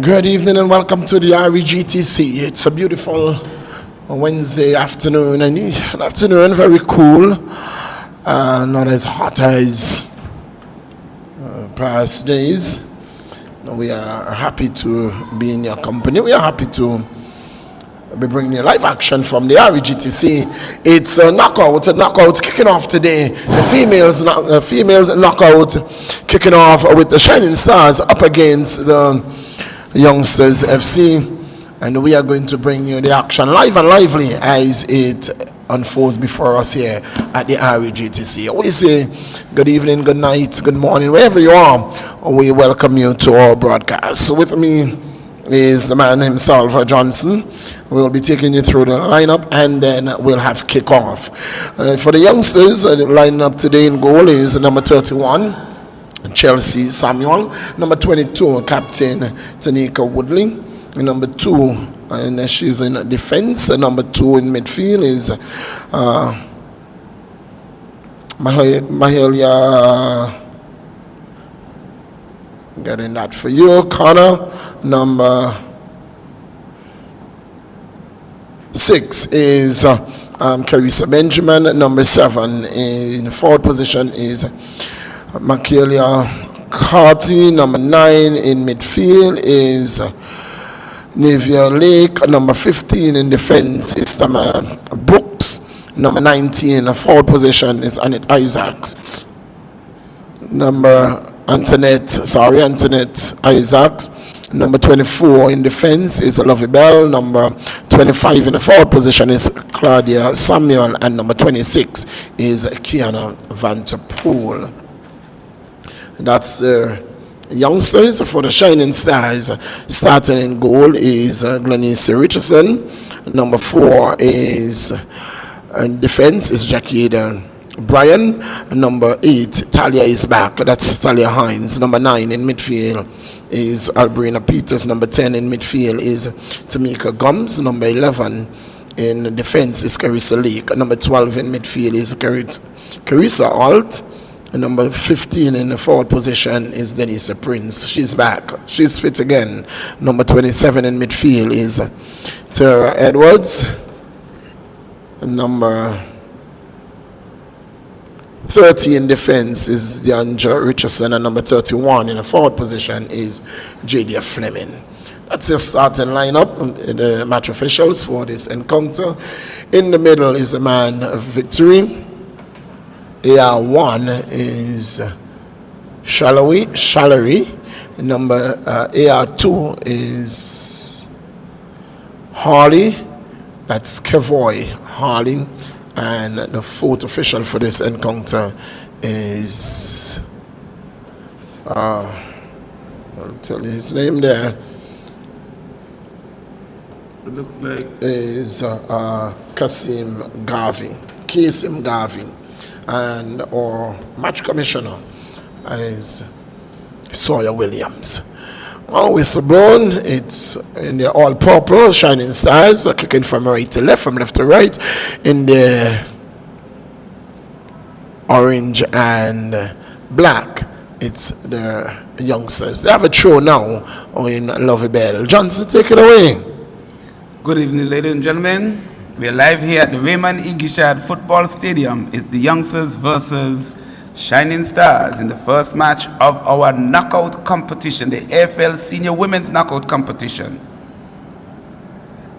Good evening and welcome to the REGTC. It's a beautiful Wednesday afternoon, and an afternoon very cool, not as hot as past days. We are happy to be in your company. We are happy to be bringing you live action from the REGTC. It's a knockout kicking off today. The females knockout kicking off with the Shining Stars up against the Youngsters FC, and we are going to bring you the action live and lively as it unfolds before us here at the REGTC. We say good evening, good night, good morning, wherever you are. We welcome you to our broadcast. So with me is the man himself, Johnson. We'll be taking you through the lineup, and then we'll have kickoff. For the Youngsters, the lineup today in goal is number 31, Chelsea Samuel. Number 22, Captain Tanika Woodley. Number 2, and she's in defense. Number 2 in midfield is Mahalia. Getting that for you, Connor. Number 6 is Carissa Benjamin. Number 7 in forward position is Michaelia Carty. Number 9 in midfield is Navia Lake. Number 15 in defense is Tamara Brooks. Number 19 in forward position is Annette Isaacs. Antoinette Isaacs. Number 24 in defense is Lovey Bell. Number 25 in the forward position is Claudia Samuel, and number 26 is Kiana Vanterpool. That's the Youngsters. For the Shining Stars, starting in goal is Glenise Richardson. Number 4 is in defense is Jackie Bryan. Number 8, Talia is back. That's Talia Hines. Number 9 in midfield is Albrina Peters. Number 10 in midfield is Tamika Gums. Number 11 in defense is Carissa Lake. Number 12 in midfield is Carissa Alt. And number 15 in the forward position is Denise Prince. She's back. She's fit again. Number 27 in midfield is Tara Edwards. Number 30 in defense is DeAndre Richardson, and number 31 in the forward position is Jadia Fleming. That's your starting lineup, the match officials for this encounter. In the middle is the man of victory. AR1 is Shallery. Number AR2 is Harley. That's Kevoy Harley. And the fourth official for this encounter is, I'll tell you his name there. It looks like is Kasim Garvey. And our match commissioner is Sawyer Williams. Whistle blown. It's in the all purple Shining Stars, kicking from right to left, from left to right. In the orange and black, it's the Youngsters. They have a throw now in Lovey Bell. Johnson, take it away. good evening, ladies and gentlemen. We are live here at the Raymond E. Gishard Football Stadium. It's the Youngsters versus Shining Stars in the first match of our knockout competition, the AFL Senior Women's Knockout Competition.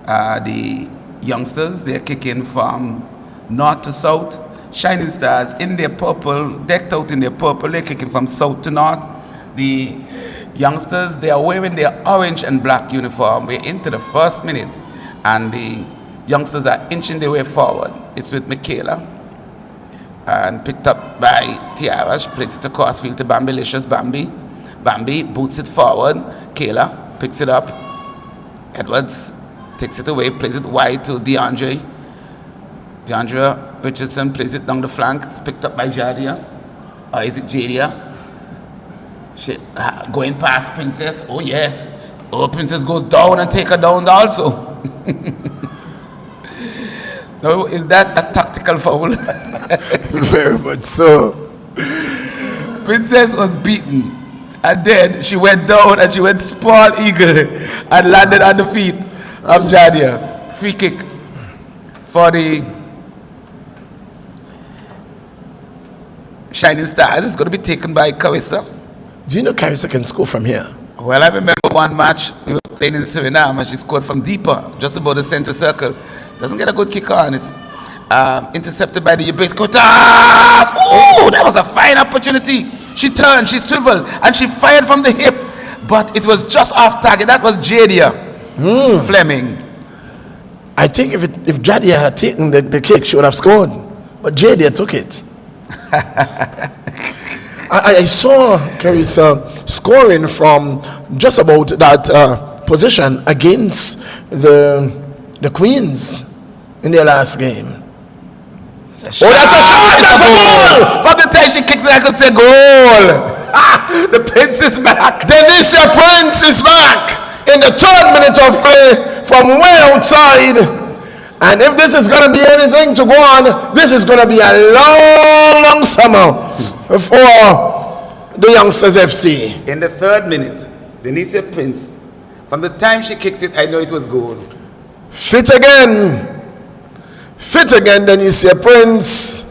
The Youngsters, they're kicking from north to south. Shining Stars in their purple, decked out in their purple, they're kicking from south to north. The Youngsters, they are wearing their orange and black uniform. We're into the first minute, and the Youngsters are inching their way forward. It's with Michaela, and picked up by Tiara. She plays it across field to Bambilicious. Bambi boots it forward. Kayla picks it up. Edwards takes it away, plays it wide to DeAndre Richardson plays it down the flank. It's picked up by Jadia. Or is it Jadia? Going past Princess. Oh yes. Oh, Princess goes down and take her down also. No, is that a tactical foul? Very much so. Princess was beaten. And then she went down and she went small eagle and landed on the feet of Jadia. Free kick for the Shining Stars. It's going to be taken by Carissa. Do you know Carissa can score from here? Well, I remember one match we were playing in Suriname and she scored from deeper, just above the center circle. Doesn't get a good kick on. It's intercepted by the ubiquitous. Ooh, that was a fine opportunity. She turned, she swiveled, and she fired from the hip. But it was just off target. That was Jadia Fleming. I think if Jadia had taken the kick, she would have scored. But Jadia took it. I saw Carissa scoring from just about that position against the Queens in their last game. Oh, that's a shot! That's a goal! From the time she kicked it, I could say goal. The Prince is back. Denisia Prince is back in the 3rd minute of play from way outside. And if this is going to be anything to go on, this is going to be a long, long summer for the Youngsters FC. In the 3rd minute, Denisia Prince, from the time she kicked it, I know it was goal. Fit again, Denisia Prince.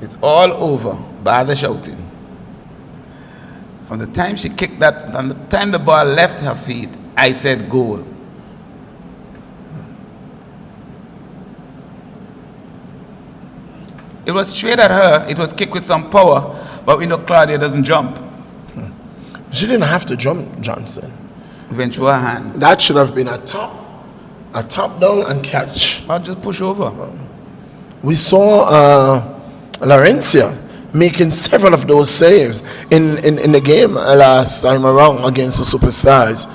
It's all over by the shouting. From the time she kicked that, from the time the ball left her feet, I said goal. It was straight at her. It was kicked with some power, but we know Claudia doesn't jump. She didn't have to jump, Johnson. It went through her hands. That should have been a top down and catch. Or just push over. We saw Laurencia making several of those saves in the game last time around against the Superstars.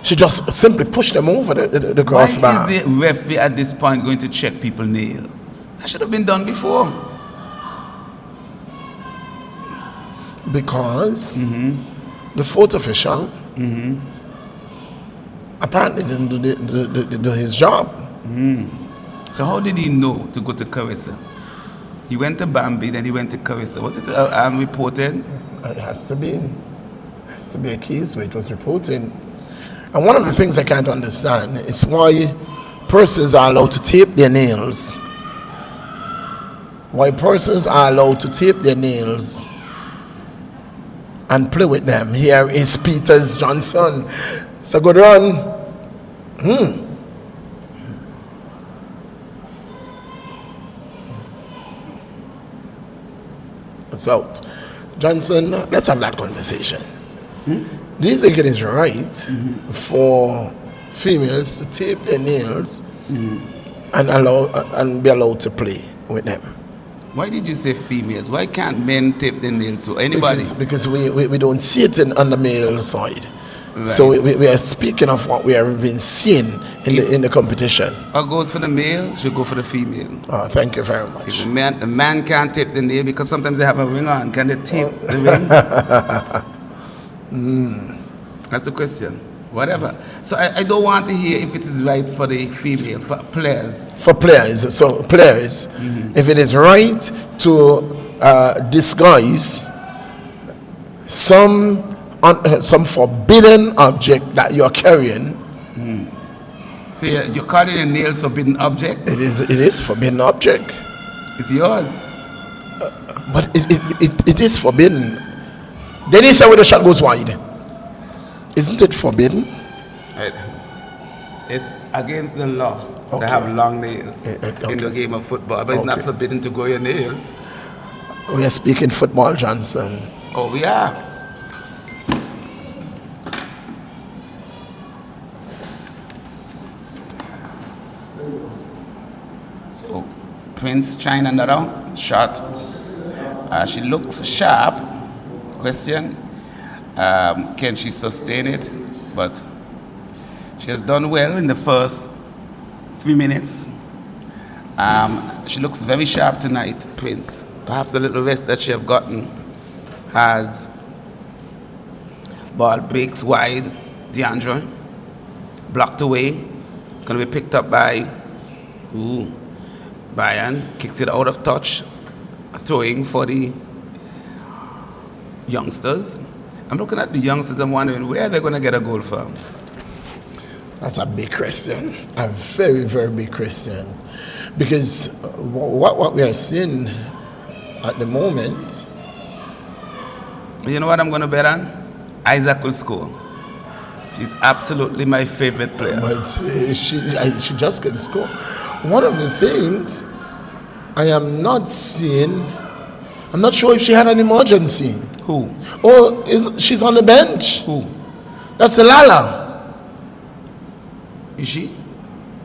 She just simply pushed them over the crossbar. Why is the referee at this point going to check people's nail? That should have been done before. Because the fourth official apparently didn't do his job. So how did he know to go to Carissa? He went to Bambi, then he went to Carissa. Was it reported? It has to be. It has to be a case where it was reported. And one of the things I can't understand is why persons are allowed to tape their nails. Why persons are allowed to tape their nails and play with them. Here is Peters Johnson. It's a good run. It's out. Johnson, let's have that conversation. Do you think it is right for females to tape their nails and be allowed to play with them? Why did you say females? Why can't men tape their nails to anybody? Because we don't see it on the male side. Right. So we are speaking of what we have been seeing in the competition. What goes for the male should go for the female. Oh, thank you very much. If a man can't tape the nail because sometimes they have a ring on. Can they tape the ring? That's the question. Whatever. So I don't want to hear if it is right for the female, for players. For players. So players, if it is right to disguise some forbidden object that you're carrying. So you're calling your nails forbidden object? It is forbidden object. It's yours. But it is forbidden. Then he said when the shot goes wide. Isn't it forbidden? It's against the law to have long nails in the game of football, but it's not forbidden to grow your nails. We are speaking football, Johnson. Oh, we are. So, Prince trying another shot. She looks sharp. Question. Can she sustain it? But she has done well in the first 3 minutes. She looks very sharp tonight, Prince. Perhaps a little rest that she have gotten has ball breaks wide. DeAndre blocked away. Going to be picked up by Brian. Kicked it out of touch. throwing for the youngsters. I'm looking at the youngsters and wondering where they're going to get a goal from. That's a big question, a very, very big question. Because what we are seeing at the moment. You know what I'm going to bet on? Isaac will score. She's absolutely my favorite player. But she just can score. One of the things I am not seeing, I'm not sure if she had an emergency. Who? Or she's on the bench. Who? That's Lala. Is she?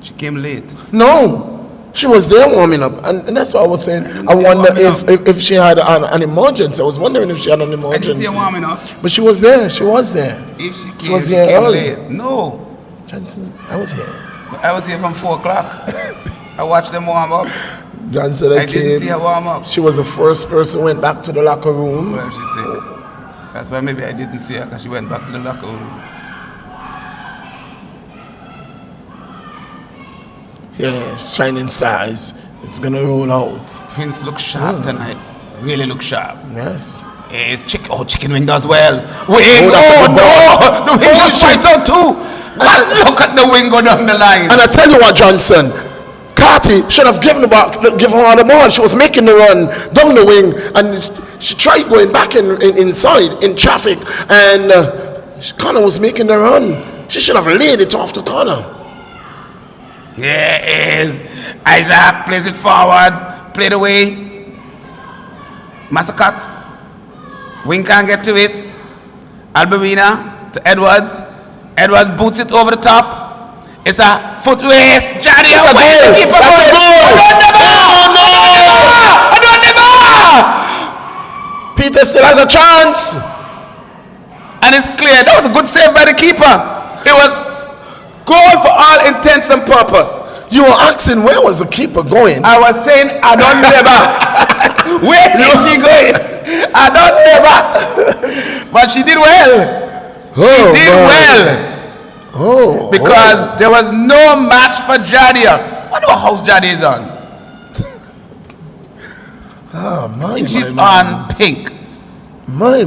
She came late. No. She was there warming up, and that's what I was saying. I wonder if she had an emergency. I was wondering if she had an emergency. I didn't see her warming up. But she was there. She was there. If she came late. No. Johnson, I was here. I was here from 4 o'clock. I watched them warm up. Johnson, I didn't see her warm up. She was the first person who went back to the locker room. Well, she said. That's why maybe I didn't see her, because she went back to the locker room. Yeah, Shining Stars. It's gonna roll out. Prince looks sharp tonight. Really look sharp. Yes. Yes, chicken wing does well. Wing! Oh, no! The wing goes right out too. Look at the wing go down the line. And I tell you what, Johnson, Carty should have given her the ball. She was making the run down the wing, and she tried going back inside in traffic, and Connor was making the run. She should have laid it off to Connor. Yeah, it is. Isaac plays it forward, played away. Massacat. Wing can't get to it. Alberina to Edwards. Edwards boots it over the top. It's a foot race. Johnny, it's a goal. Keeper That's a goal. I don't Peter still has a chance. And it's clear. That was a good save by the keeper. It was goal for all intents and purpose. You were asking where was the keeper going? I was saying I don't never. Where is she going? I don't never. But she did well. She did well. Oh. Because there was no match for Jadia. What house Jadia is on? She's on pink. My.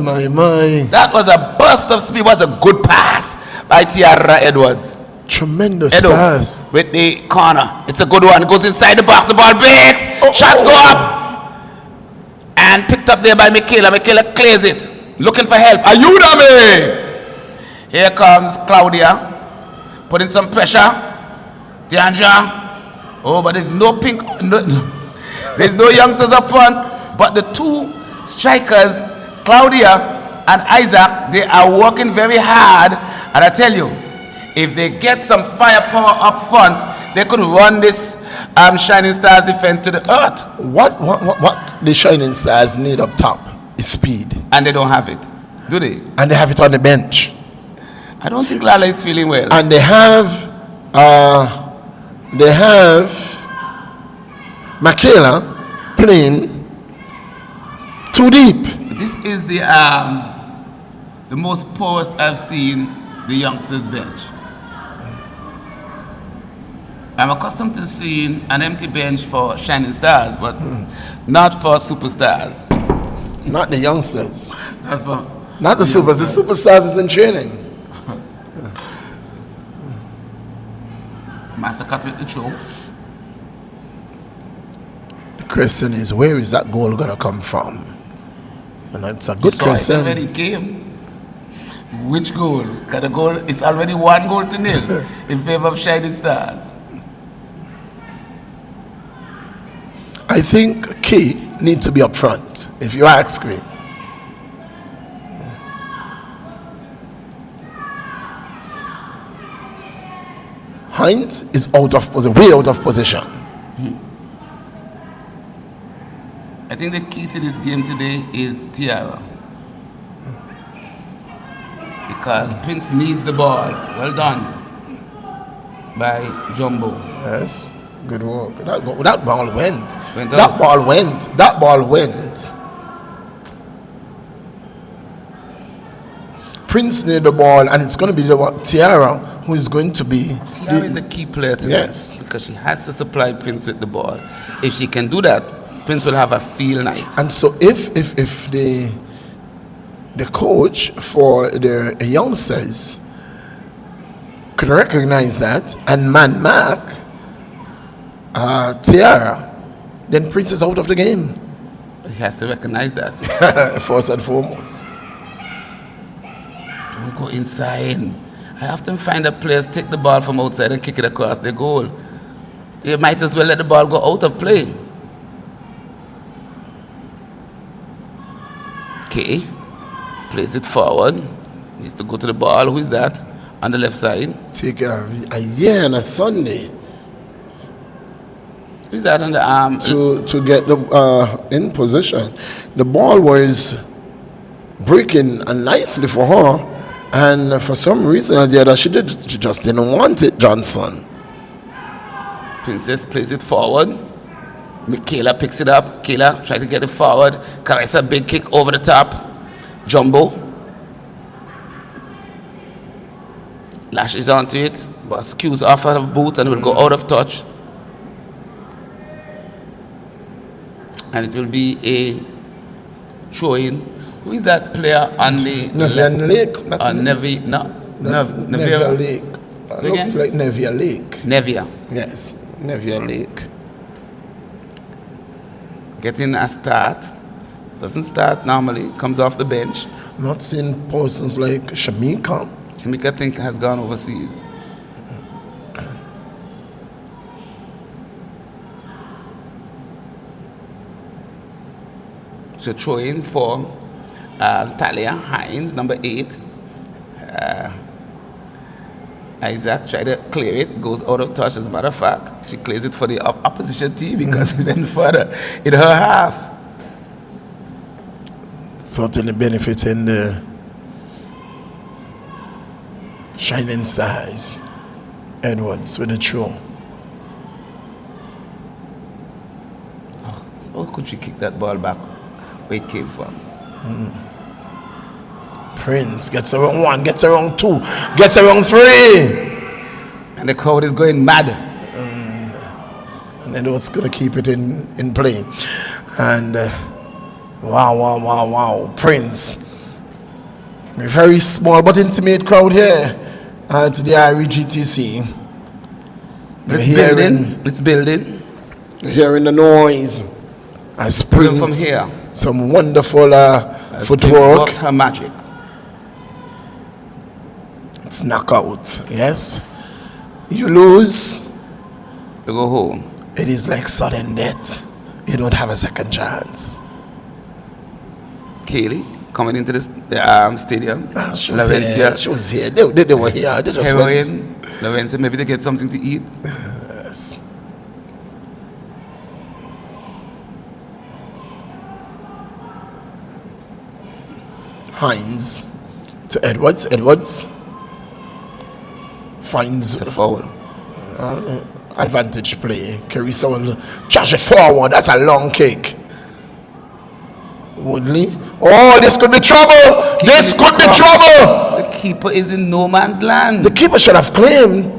That was a burst of speed. Was a good pass by Tiara Edwards. Tremendous pass with the corner. It's a good one. It goes inside the box. The ball breaks. Shots go up. And picked up there by Michaela. Michaela clears it. Looking for help. Ayúdame! Here comes Claudia. Putting some pressure. Deandra. Oh, but there's no pink. There's no youngsters up front. But the two strikers, Claudia and Isaac, they are working very hard. And I tell you, if they get some firepower up front, they could run this Shining Stars defense to the earth. What the Shining Stars need up top is speed. And they don't have it, do they? And they have it on the bench. I don't think Lala is feeling well. And they have Michaela playing too deep. This is the most porous I've seen the youngsters bench. I'm accustomed to seeing an empty bench for Shining Stars, but not for superstars. Not the youngsters. Not the supers. The superstars is in training. Massacat with the throw. The question is, where is that goal going to come from? And it's a good question. When it came. Which goal? Because the goal is already 1-0 in favor of Shining Stars. I think Key needs to be up front, if you ask me. Hines is way out of position. I think the key to this game today is Tiara. Because Prince needs the ball. Well done by Jumbo. Yes. Good work. That ball went. That ball went. Prince needed the ball, and it's going to be Tiara who is going to be. Tiara is a key player today. Yes. Because she has to supply Prince with the ball. If she can do that, Prince will have a field night. And so if the coach for the youngsters could recognize that and man mark Tiara, then Prince is out of the game. He has to recognize that. First and foremost. Don't go inside. I often find that players take the ball from outside and kick it across the goal. You might as well let the ball go out of play. Okay. Plays it forward. Needs to go to the ball. Who is that? On the left side. Take it a year and a Sunday. Who's that on the arm? To get the in position. The ball was breaking nicely for her, and for some reason or the other, she just didn't want it, Johnson. Princess plays it forward. Michaela picks it up. Kayla tries to get it forward. Carissa, big kick over the top. Jumbo lashes onto it, but skews off her boot and will go out of touch. And it will be a throw-in. Who is that player on the Nevia Lake? That's Nevia Lake. Looks like Nevia Lake. Nevia. Yes, Nevia Lake. Getting a start. Doesn't start normally. Comes off the bench. Not seeing persons like Shamika. Shamika, I think, has gone overseas. So throw in for Talia Hines, number 8. Isaac tried to clear it, goes out of touch. As a matter of fact, she clears it for the opposition team because it went further in her half. Certainly benefiting the Shining Stars. Edwards with the throw. How could she kick that ball back where it came from? Prince gets around 1, gets around 2, gets around 3. And the crowd is going mad. And they know it's going to keep it in play. And wow. Prince. A very small but intimate crowd here at the REGTC. It's building. Hearing the noise. As Prince from here. Some wonderful footwork. Her magic. It's knockout, yes. You lose, You go home. it is like sudden death. You don't have a second chance. Kaylee coming into the stadium. She was here. She was here. They were here. They just went. Heroin. Lavencia, maybe they get something to eat. Yes. Hines to Edwards. Edwards finds The foul. advantage play. Carissa will charge it forward. That's a long kick. Woodley. Oh, this could be trouble. This could be trouble. The keeper is in no man's land. The keeper should have claimed.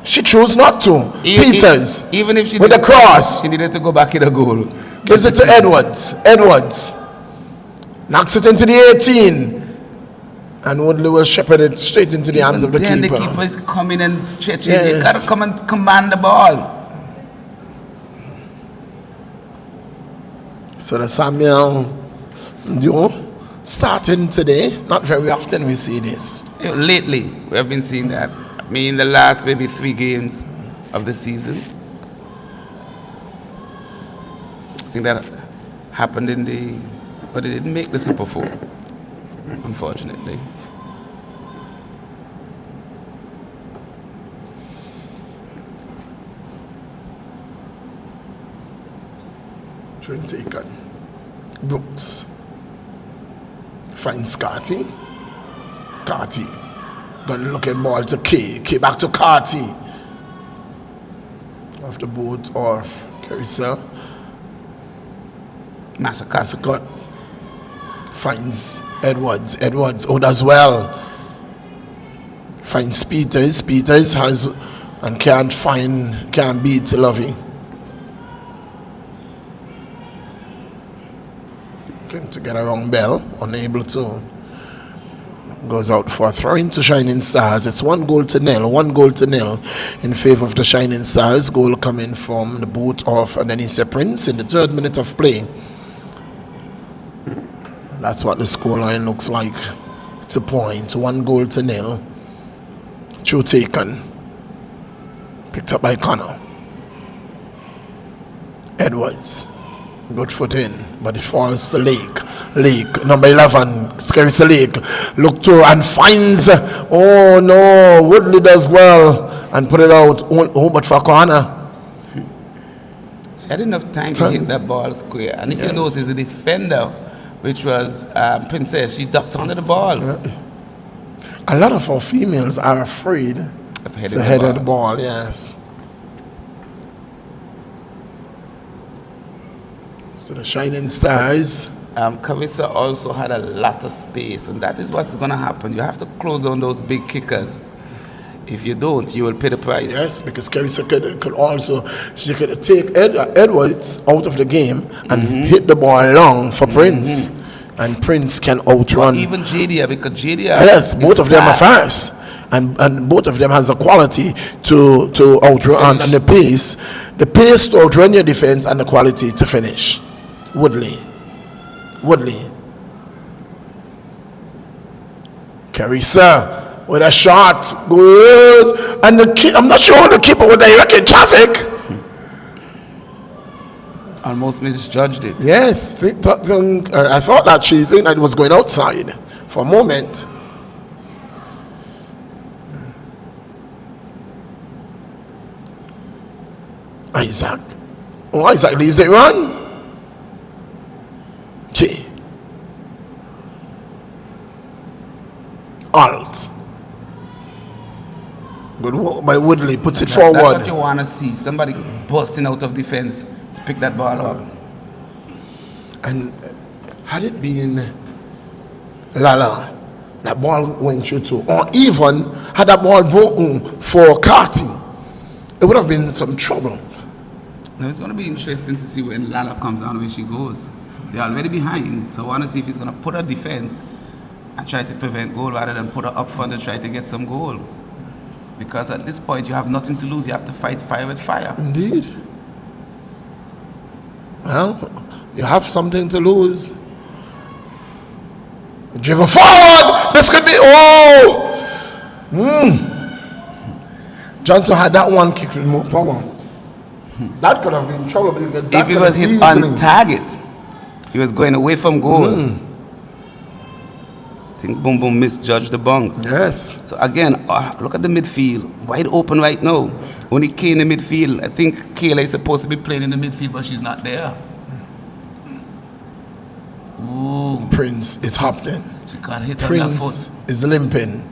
She chose not to. Peters. Even if she with the cross. she needed to go back in a goal. Gives it to Edwards. Edwards knocks it into the 18. And Woodley will shepherd it straight into the arms of the Then keeper. the keeper is coming and stretching. Yes. You gotta come and command the ball. So the Samuel duo starting today. Not very often we see this. Lately, we have been seeing that. I mean, the last maybe 3 games of the season. I think that happened but it didn't make the Super 4, unfortunately. Drink taken. Brooks finds Carty. Carty. Gun looking ball to K. K back to Carty. Off the boot of Carissa. Massacre. Finds Edwards. Edwards out as well. Finds Peters. Peters has and can't beat Lovey. to get around Bell, unable to. Goes out for a throw into Shining Stars. It's 1-0 in favor of the Shining Stars. Goal coming from the boot of Denise Prince in the 3rd minute of play. That's what the scoreline looks like. It's a point. 1-0. Throw taken. Picked up by Connor. Edwards. Good foot in, but it falls to Lake. Lake, number 11, Scary Lake. Look to and finds. Oh no, Woodley does well and put it out. Oh, but for corner. She had enough time to hit that ball square. And if you notice, the defender, which was Princess, she ducked under the ball. A lot of our females are afraid to head at the ball, yes. So the Shining Stars. Carissa also had a lot of space, and that is what's going to happen. You have to close down those big kickers. If you don't, you will pay the price. Yes, because Carissa could also, she could take Edwards out of the game and hit the ball long for Prince. And Prince can outrun. Or even Jadia, because Jadia. Yes, both of them are fast. And both of them has the quality to outrun and the pace to outrun your defense and the quality to finish. Woodley. Carissa with a shot goes, and I'm not sure the keeper would direct in traffic. Almost misjudged it. Yes, I thought that she think that it was going outside for a moment. Isaac. Oh, Isaac leaves it run. Okay. Alt. Good work by Woodley. Puts it forward. That's what you want to see. Somebody busting out of defense to pick that ball up. And had it been Lala, that ball went through too. Or even had that ball broken for Carty, it would have been some trouble. Now it's going to be interesting to see when Lala comes down where she goes. They're already behind, so I want to see if he's going to put a defense and try to prevent goal rather than put her up front and try to get some goals. Because at this point, you have nothing to lose. You have to fight fire with fire. Indeed. Well, you have something to lose. Driven forward. This could be. Johnson had that one kick with more power. That could have been trouble. If he was hit on target, he was going away from goal. I think Boom Boom misjudged the bunks. Yes. So again, look at the midfield. Wide open right now. Only Kay in the midfield. I think Kayla is supposed to be playing in the midfield, but she's not there. Ooh. Prince is happening. She got hit Prince on that foot. is limping.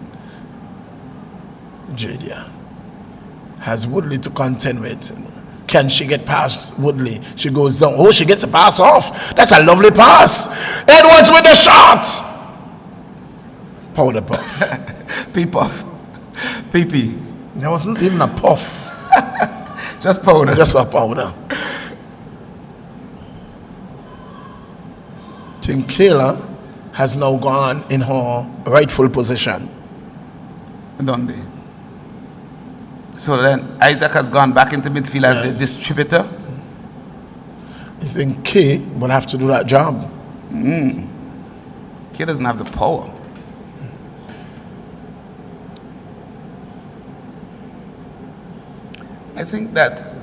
Jadia has Woodley to contend with. Can she get past Woodley? She goes down. Oh, she gets a pass off. That's a lovely pass. Edwards with the shot. Powder puff. P-puff. PP. There wasn't even a puff. Just powder. Just a powder. I think Kayla has now gone in her rightful position. Dundee. So then Isaac has gone back into midfield as the distributor. I think Kay will have to do that job. Kay doesn't have the power. I think that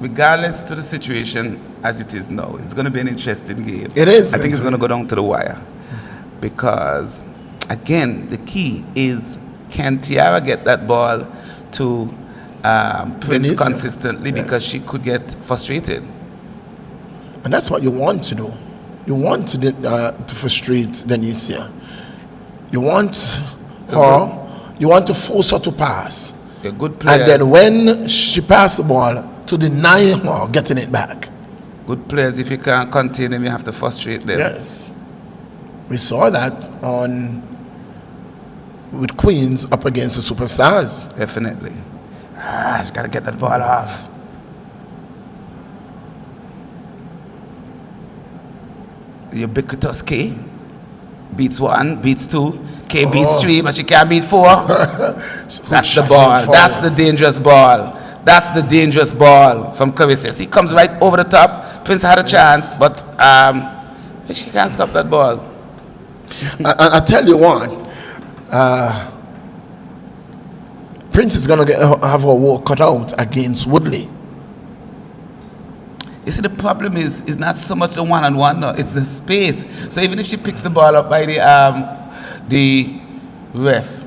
regardless to the situation as it is now, it's going to be an interesting game. It is. I think it's going to go down to the wire. Because, again, the key is, can Tiara get that ball to Prince consistently, because she could get frustrated. And that's what you want to do. You want to frustrate Denicia. You want her, you want to force her to pass. Good players. And then when she passes the ball, to deny her getting it back. Good players, if you can't contain them, you have to frustrate them. Yes. We saw that with Queens up against the Superstars. Definitely. She's got to get that ball off. ubiquitous K. Beats 1, beats 2. K beats 3, but she can't beat 4. That's the ball. That's the dangerous ball. That's the dangerous ball from Curtis. He comes right over the top. Prince had a chance, but she can't stop that ball. I tell you what, Prince is going to have her work cut out against Woodley. You see, the problem is not so much the one-on-one, no, it's the space. So even if she picks the ball up by the ref,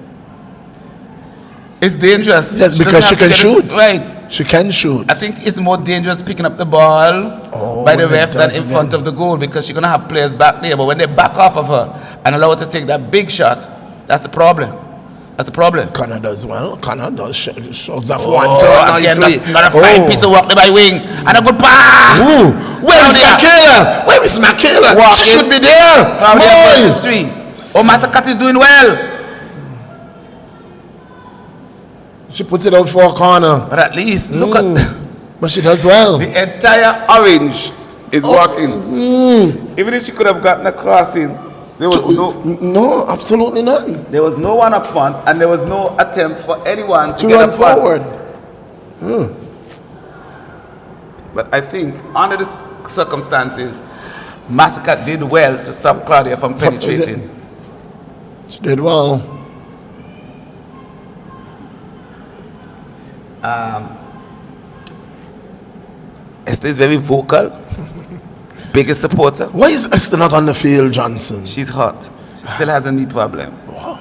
it's dangerous. Yes, because she can shoot. Right. She can shoot. I think it's more dangerous picking up the ball by the ref than in front of the goal, because she's going to have players back there. But when they back off of her and allow her to take that big shot, that's the problem. That's the problem. Connor does well. Connor does shots off one turn nicely. Not a fine piece of work there by wing. And a good pass. Where is Michaela? Where is Michaela? She should be there. Oh, Masakat is doing well. She puts it out for a corner. But at least, look at... But she does well. The entire orange is working. Even if she could have gotten a crossing, there was no, absolutely none. There was no one up front, and there was no attempt for anyone to get run up front. forward. But I think under the circumstances, Massacre did well to stop Claudia from penetrating. She did well. Esther is very vocal. Biggest supporter. Why is Esther not on the field, Johnson? She's hot. She still has a knee problem. Wow.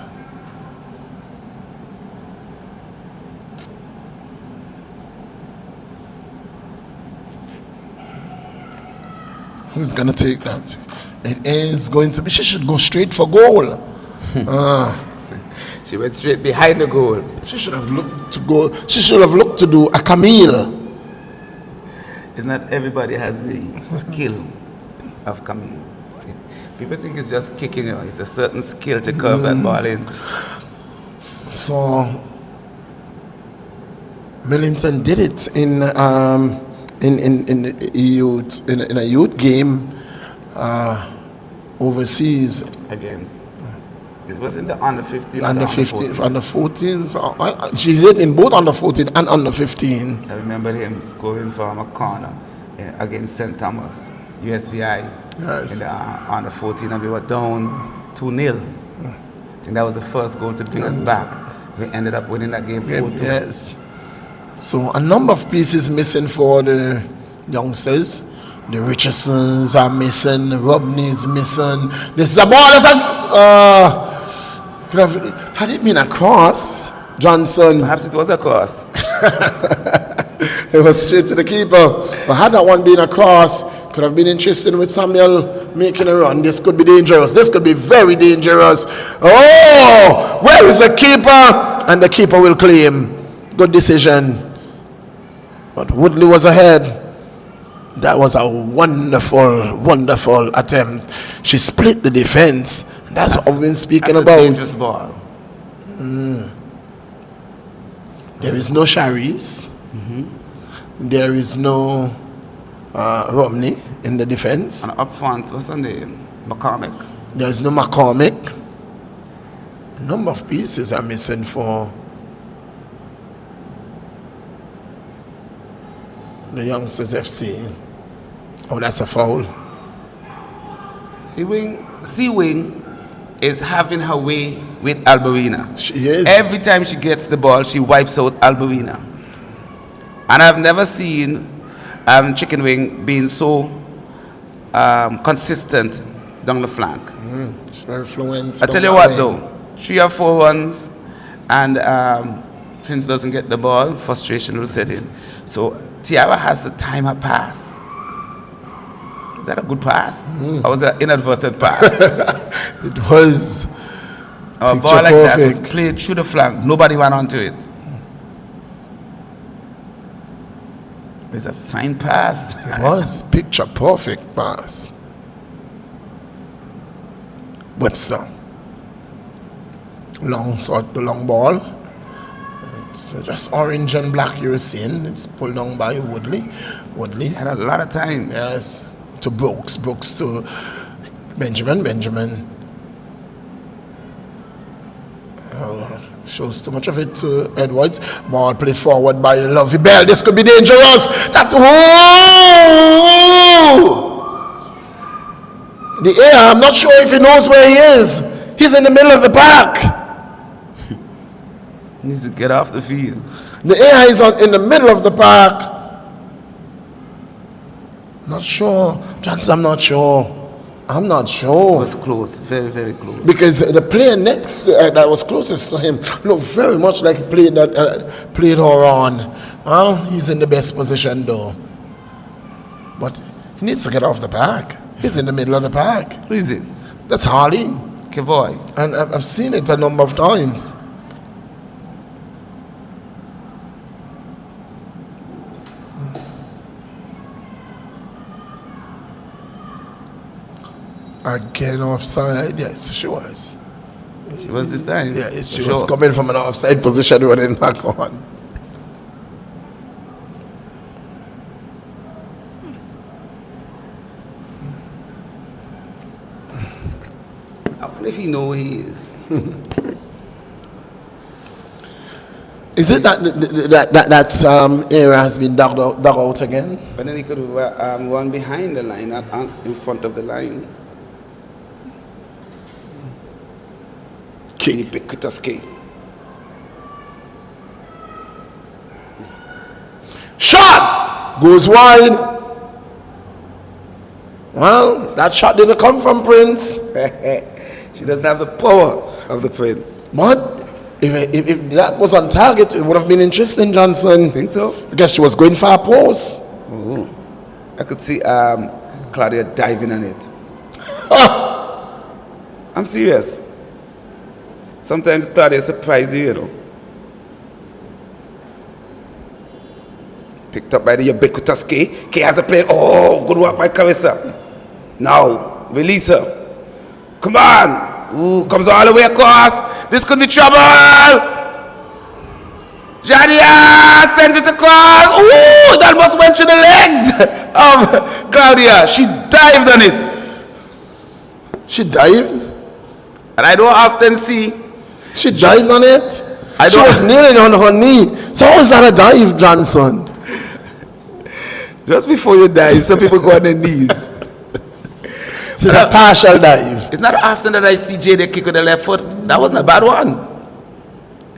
Who's going to take that? It is going to be... She should go straight for goal. She went straight behind the goal. She should have looked to go... She should have looked to do a Camille. It's not everybody has the skill of Camille. People think it's just kicking you. It's a certain skill to curve that ball in. So Millington did it in a youth game overseas Against. This was in the under 15. Under 15, under 14. So she did it in both under 14 and under 15. I remember him scoring from a corner against St. Thomas, USVI. Yes. In the under 14, and we were down 2-0. I think that was the first goal to bring us back. We ended up winning that game 4-2. Yes. So a number of pieces missing for the youngsters. The Richardsons are missing. Robney's missing. This is a ball. Had it been a cross, Johnson? Perhaps it was a cross. It was straight to the keeper. But had that one been a cross, could have been interesting with Samuel making a run. This could be dangerous. This could be very dangerous. Oh, where is the keeper? And the keeper will claim. Good decision. But Woodley was ahead. That was a wonderful, wonderful attempt. She split the defense. That's what we've been speaking about. Dangerous ball. There is no Sharice. There is no Romney in the defense. And up front, what's her name? McCormick. There is no McCormick. A number of pieces are missing for the youngsters FC. Oh, that's a foul. C-Wing is having her way with Alberina. She is. Every time she gets the ball, she wipes out Alberina. And I've never seen Chicken Wing being so consistent down the flank. She's very fluent. I tell you what though, 3 or 4 runs and Prince doesn't get the ball, frustration will set in. So Tiara has to time her pass. Is that a good pass? Or was that an inadvertent pass? It was. A ball like that was played through the flank. Nobody went onto it. It's a fine pass. It was. Picture perfect pass. Webster. The long ball. It's just orange and black you're seeing. It's pulled down by Woodley. Woodley had a lot of time. Yes. To Brooks. Brooks to Benjamin. Shows too much of it to Edwards. Ball played forward by Lovey Bell. This could be dangerous. The air, I'm not sure if he knows where he is. He's in the middle of the park. He needs to get off the field. The air is in the middle of the park. Not sure. Johnson, I'm not sure. It was close, very, very close. Because the player next that was closest to him looked very much like a player that played her on. Well, he's in the best position though. But he needs to get off the park. He's in the middle of the park. Who is it? That's Harley. Kevoy. And I've seen it a number of times. Again offside. Yes, she was. She was this time? Yeah, she was coming from an offside position running back on. I wonder if he knows where he is. Is it that area has been dug out again? But then he could run behind the line, not in front of the line. Ubiquitous key. Shot! Goes wide. Well, that shot didn't come from Prince. She doesn't have the power of the Prince. But if that was on target, it would have been interesting, Johnson. Think so? Because she was going for a post. Oh. I could see Claudia diving on it. I'm serious. Sometimes Claudia surprises you, you know. Picked up by the ubiquitous K. K has a play. Oh, good work by Carissa. Now, release her. Come on. Ooh, comes all the way across. This could be trouble. Jadia sends it across. Ooh, that almost went through the legs of Claudia. She dived on it. She dived? And I don't often see. She dived on it? She was kneeling on her knee. So how is that a dive, Johnson? Just before you dive, some people go on their knees. So it's a partial dive. It's not often that I see Jada kick with the left foot. That wasn't a bad one.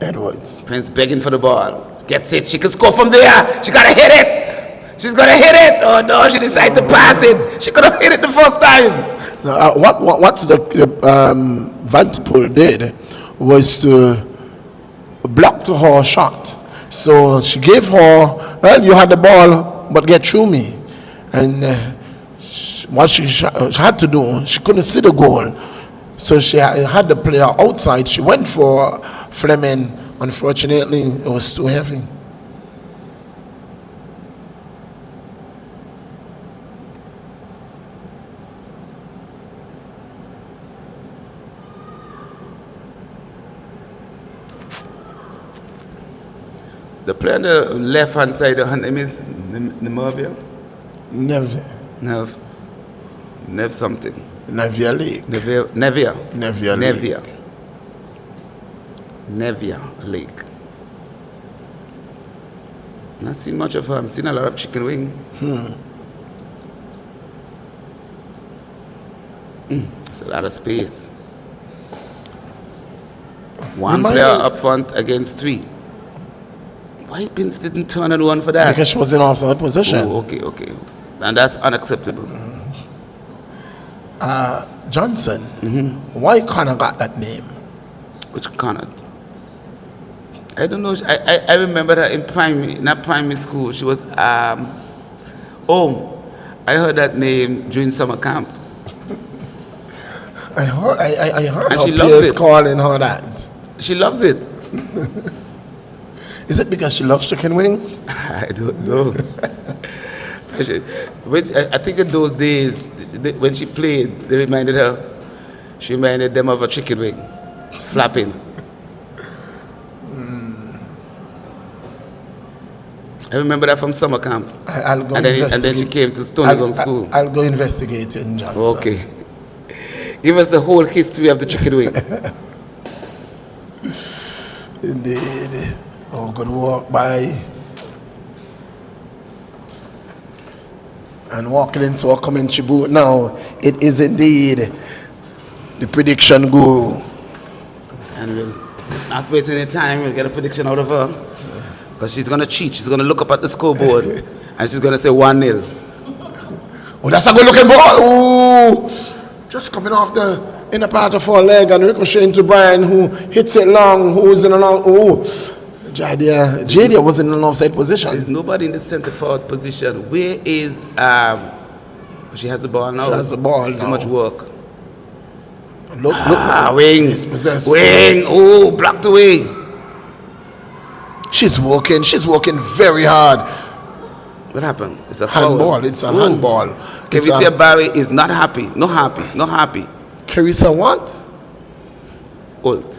Edwards. Prince begging for the ball. Gets it. She can score from there. She gotta hit it. She's gonna hit it. Oh no, she decided to pass it. She could have hit it the first time. Now, what's the Vanderpool did was to block to her shot. So she gave her, well, you had the ball, but get through me. And what she had to do, she couldn't see the goal. So she had the player outside. She went for Fleming. Unfortunately, it was too heavy. The player on the left hand side, her name is Nemavia? Nev something. Nevia Lake. Nevia Lake. Not seen much of her. I'm seeing a lot of chicken wing. It's a lot of space. One player up front against three. Why Pins didn't turn and one for that? Because she was in offside position. Oh, okay. And that's unacceptable. Johnson, why Connor got that name? Which Connor? I don't know. I remember her in primary school. She was, I heard that name during summer camp. I heard And her she loves peers it. calling her that. She loves it. Is it because she loves chicken wings? I don't know. I think in those days, when she played, she reminded them of a chicken wing, flapping. I remember that from summer camp. I'll go and then she came to Stony Gong School. I'll go investigate in Johnson. Okay. Give us the whole history of the chicken wing. Indeed. Oh, good walk by. And walking into a commentary booth now, it is indeed the prediction guru. And we'll not wait any time, we'll get a prediction out of her. Because she's going to cheat. She's going to look up at the scoreboard and she's going to say 1-0. Oh, that's a good looking ball. Ooh. Just coming off the inner part of her leg and ricocheting to Brian, who hits it long, who is in an out. Oh, Jadia was in an offside position. There's nobody in the centre forward position. Where is she has the ball now? She has the ball now. Too much work. Look. Wing. Wing. Oh, blocked away. She's working very hard. What happened? It's a foul. Handball. It's a handball. Carissa Barry is not happy. Not happy. Carissa what? Old.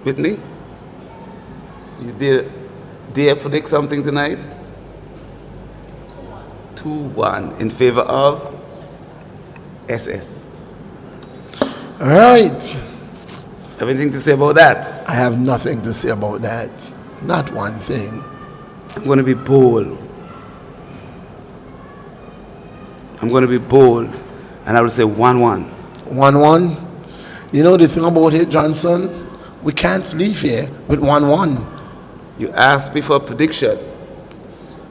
Whitney? You dare predict something tonight? 2-1 in favor of SS. All right. Have anything to say about that? I have nothing to say about that. Not one thing. I'm going to be bold. And I will say 1-1. 1-1. You know the thing about it, Johnson? We can't leave here with 1-1. You asked me for a prediction.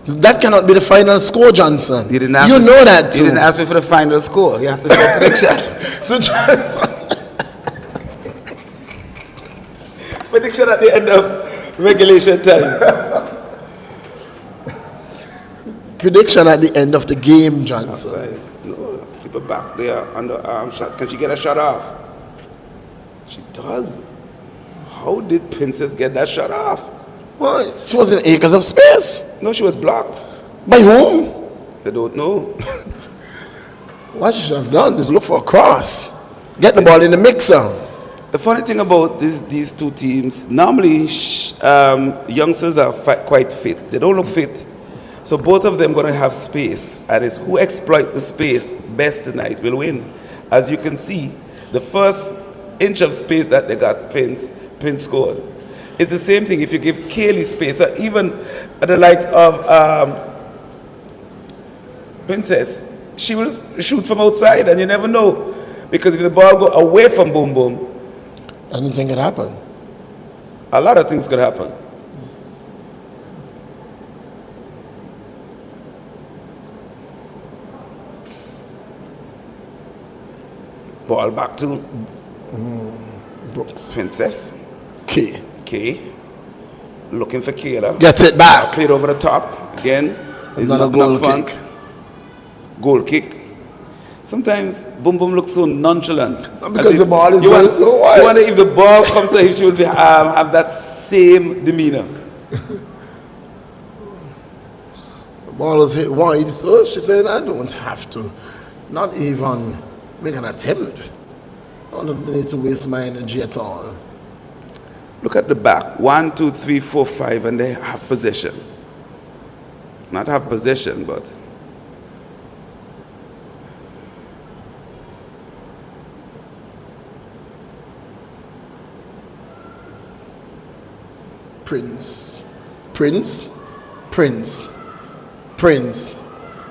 That cannot be the final score, Johnson. You didn't ask you me, know that too. You didn't ask me for the final score. You asked me for a prediction. So Johnson. Prediction at the end of regulation time. Prediction at the end of the game, Johnson. Right. No, people back there under arm shot. Can she get a shot off? She does. How did Princess get that shot off? Well, she was in acres of space. No, she was blocked. By whom? They don't know. What she should have done is look for a cross. Get the ball in the mixer. The funny thing about these two teams, normally youngsters are quite fit. They don't look fit. So both of them going to have space. And it's who exploit the space best tonight will win. As you can see, the first inch of space that they got, Prince scored. It's the same thing if you give Kaylee space, or even the likes of Princess. She will shoot from outside and you never know. Because if the ball go away from Boom Boom, anything can happen. a lot of things could happen. Ball back to Brooks. Princess. K. Looking for Kayla. Gets it back. Played over the top. Again. Another goal kick. Goal kick. Sometimes Boom Boom looks so nonchalant. Because the ball is going so wide. You wonder if the ball comes to her, if she will be, have that same demeanor. The ball was hit wide, so she said, I don't have to. Not even make an attempt. I don't need to waste my energy at all. Look at the back. 1, 2, 3, 4, 5, and they have possession. Not have possession, but Prince.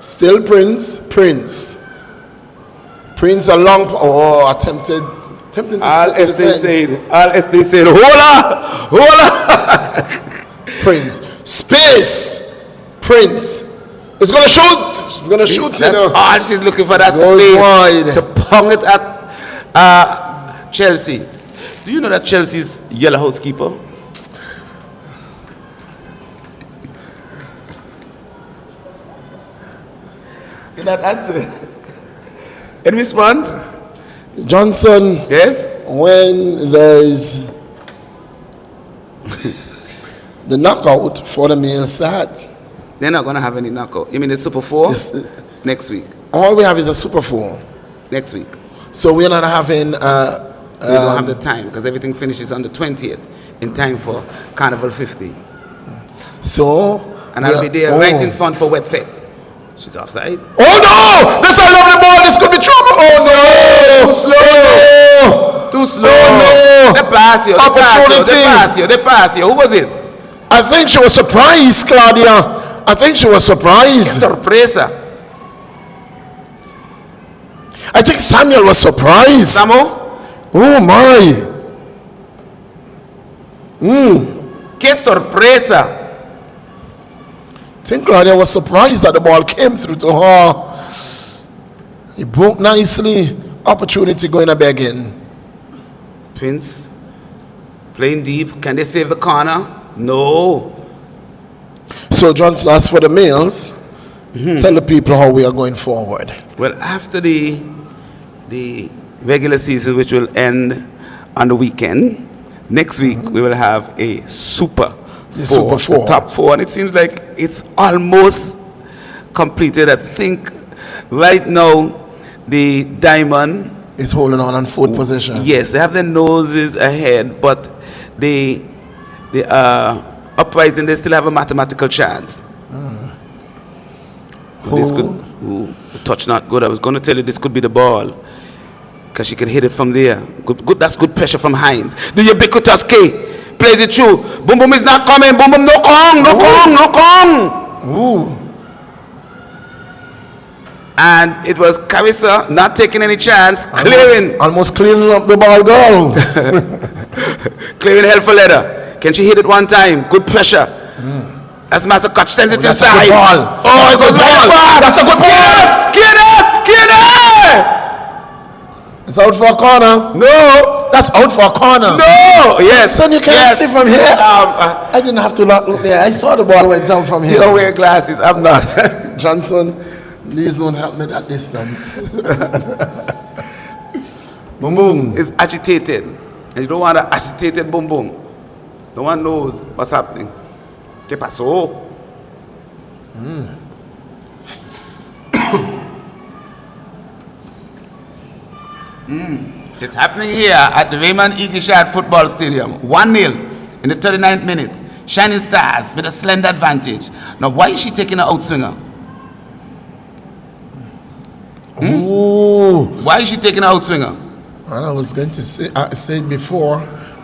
Still Prince. Prince a long, attempting to all Estee said, hola! Prince. Space! Prince. It's gonna shoot! She's gonna shoot, That's all she's looking for, that space wide. to pong it at Chelsea. Do you know that Chelsea's yellow housekeeper? You're not answering. In response? Johnson. Yes? When there's the knockout for the male start. They're not going to have any knockout. You mean the Super 4? Next week. All we have is a Super 4. Next week. So we're not having... we don't have the time because everything finishes on the 20th in time for Carnival 50. So... And I'll be there right in front for Wet Fit. She's offside. Oh no! This side of the ball, this could be trouble. Oh no! Too slow. Oh no! They pass you. They pass you. Who was it? I think she was surprised, Claudia. I think she was surprised. Sorpresa. I think Samuel was surprised. Samo? Oh my. Que sorpresa. I think Claudia was surprised that the ball came through to her. He broke nicely. Opportunity going a begging. Twins playing deep. Can they save the corner? No. So Johnson, as for the males, tell the people how we are going forward. Well, after the regular season, which will end on the weekend, next week we will have a Super Four, the top four, and it seems like it's almost completed. I think right now the Diamond is holding on fourth position. Yes, they have their noses ahead, but the Uprising, they still have a mathematical chance. This could, the touch not good. I was going to tell you this could be the ball, because she can hit it from there. Good. That's good pressure from Hines. The ubiquitous K plays it through. Boom Boom is not coming. Boom Boom, no Kong. Ooh. And it was Carissa not taking any chance, almost cleaning up the ball goal. Clearing hell for leather. Can she hit it one time? Good pressure. As Master Koch sends it inside. Oh, it goes right. That's a good ball. Keener! It's out for a corner. No. That's out for a corner. No. Yes. Son, you can't see from here. I didn't have to look there. I saw the ball went down from here. You don't wear glasses. I'm not. Johnson, please don't help me that distance. Boom Boom is agitated. And you don't want an agitated Boom Boom. No one knows what's happening. ¿Qué pasó? It's happening here at the Raymond Igishad Football Stadium. 1-0 in the 39th minute. Shining Stars with a slender advantage. Now, why is she taking an outswinger? Why is she taking an outswinger? Well, I was going to say, I said before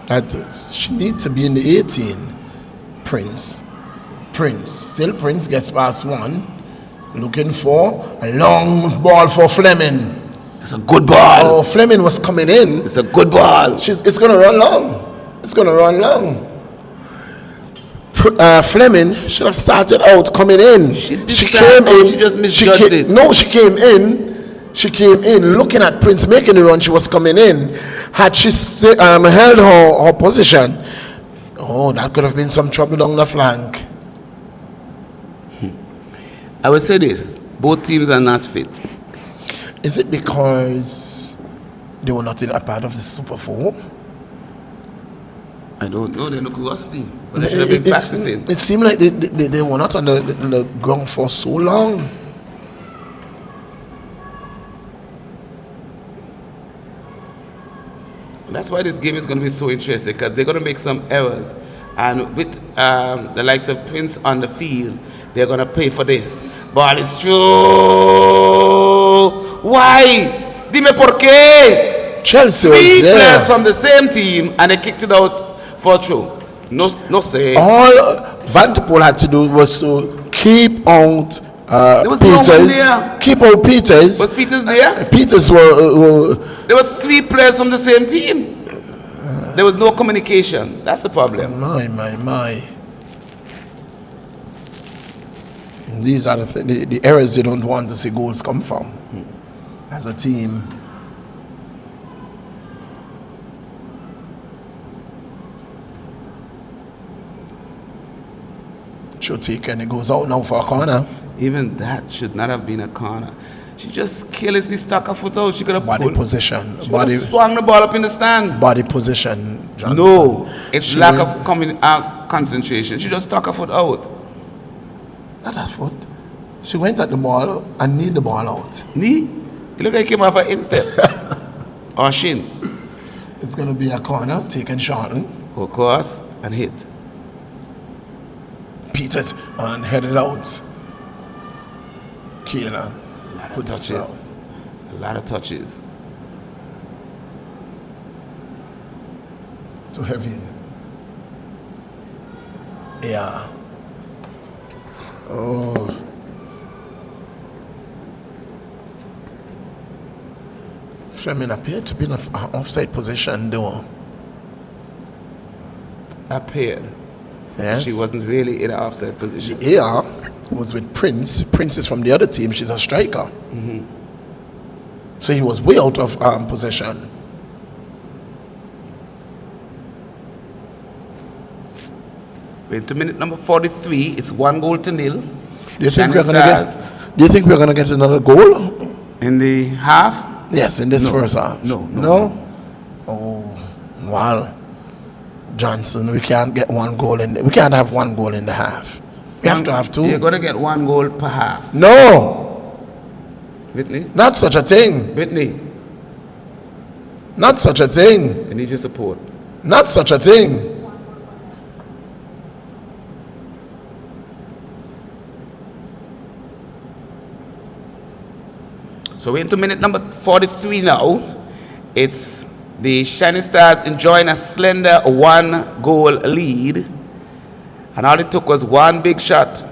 that she needs to be in the 18. Prince gets past one. Looking for a long ball for Fleming. It's a good ball. Oh, Fleming was coming in. It's a good ball. It's going to run long. Fleming should have started out coming in. She came in. She just misjudged it. No, she came in. She came in looking at Prince making the run. She was coming in. Had she held her position, that could have been some trouble down the flank. I would say this: both teams are not fit. Is it because they were not in a part of the Super 4? I don't know. They look rusty. But they should have been practicing. It seemed like they were not on the ground for so long. That's why this game is going to be so interesting, because they're going to make some errors. And with the likes of Prince on the field, they're going to pay for this. Ball is through. Why? Dime por qué. Chelsea was there. 3 players from the same team, and they kicked it out for a throw. No say. All Van de Poel had to do was to keep out Peters. No, keep out Peters. Was Peters there? Peters were. There were 3 players from the same team. There was no communication. That's the problem. My. These are the errors you don't want to see goals come from. As a team. Should take, and it goes out now for a corner. Even that should not have been a corner. She just carelessly stuck her foot out. She could have body position. She could have swung the ball up in the stand. Body position. Johnson. No, it's lack of concentration. She just stuck her foot out. Not her foot. She went at the ball and kneed the ball out. Knee? It looked like it came off her instep. Or shin. It's going to be a corner taken shortly. Of course, and hit. Peters and headed out. Keeler. A lot of Good touches. touchdown. A lot of touches. Too heavy. Yeah. Oh. Fleming appeared to be in an offside position though. Appeared. Yes. She wasn't really in an offside position. The AR was with Prince. Prince is from the other team. She's a striker. So he was way out of position. We're into minute number 43. It's 1-0. Do you think Shining we're gonna Stars get? Do you think we're gonna get another goal? in the half? Yes, in this first half. No. Oh, well, Johnson, we can't get one goal in. We can't have one goal in the half. We have to have two. You're gonna get 1 goal per half. No, Whitney? not such a thing. Whitney, Not such a thing. I need your support. Not such a thing. So we're into minute number 43 now. It's the Shining Stars enjoying a slender 1-goal lead. And all it took was one big shot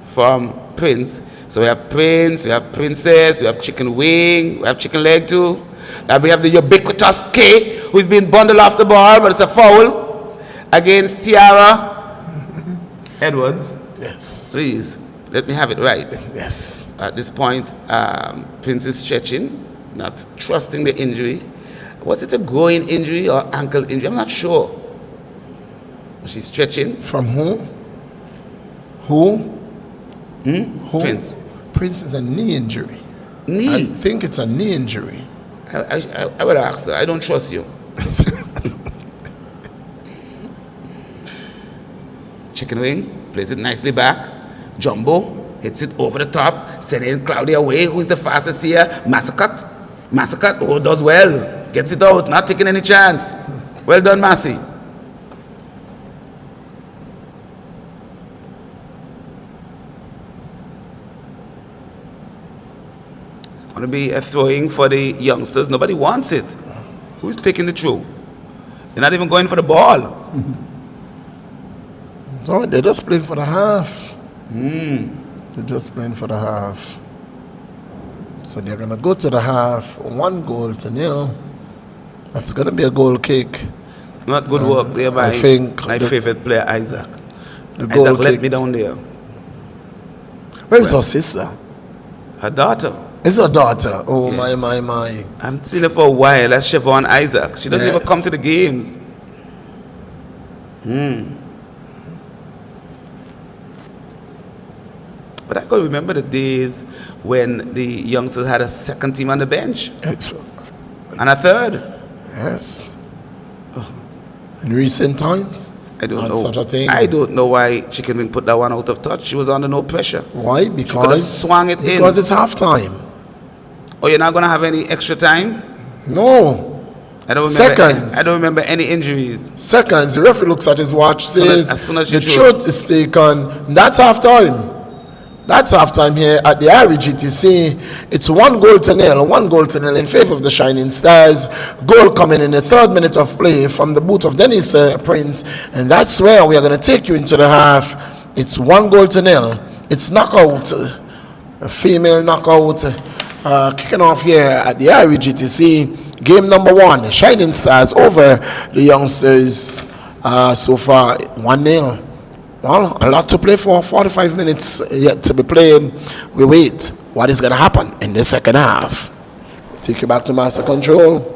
from Prince. So we have Prince, we have Princess, we have Chicken Wing, we have Chicken Leg too. And we have the ubiquitous K, who's been bundled off the ball, but it's a foul against Tiara Edwards. Yes. Please, let me have it right. Yes. At this point, Prince is stretching, not trusting the injury. Was it a groin injury or ankle injury? I'm not sure. She's stretching. From who? Who? Who? Prince. Prince is a knee injury. I Knee. think it's a knee injury. I would ask her. I don't trust you. Chicken Wing plays it nicely back. Jumbo hits it over the top, sending Claudia away. Who's the fastest here? Massacut. Massacut, oh, does well. Gets it out, not taking any chance. Well done, Massey. It's going to be a throwing for the youngsters. Nobody wants it. Who's taking the throw? They're not even going for the ball. So they're just playing for the half. They're just playing for the half. So they're going to go to the half, 1-0. That's going to be a goal kick. Not good work there by I think my favorite player, Isaac. The goal Isaac let kick. me down there. Where is her sister? Her daughter. It's her daughter. Oh, Yes. my. I'm seeing her for a while. That's Siobhan Isaac. She doesn't even Yes. come to the games. But I can remember the days when the youngsters had a second team on the bench and a third. Yes. In recent times? I don't Not know. such a thing. I don't know why Chicken Wing put that one out of touch. She was under no pressure. Why? She could have Because swung it in. it's halftime. Oh, you're not going to have any extra time? No. I don't remember. Seconds. I don't remember any injuries. Seconds. The referee looks at his watch, says as soon as the she throws. shot is taken. That's halftime. That's halftime here at the RGTC. It's 1-0. 1-0 in favor of the Shining Stars. Goal coming in the 3rd minute of play from the boot of Dennis Prince. And that's where we are going to take you into the half. It's 1-0. It's knockout. A female knockout. Kicking off here at the RGTC. Game number 1. Shining Stars over the youngsters. So far, 1-0. Well, a lot to play for. 45 minutes yet to be played. We wait. What is going to happen in the second half? Take you back to master control.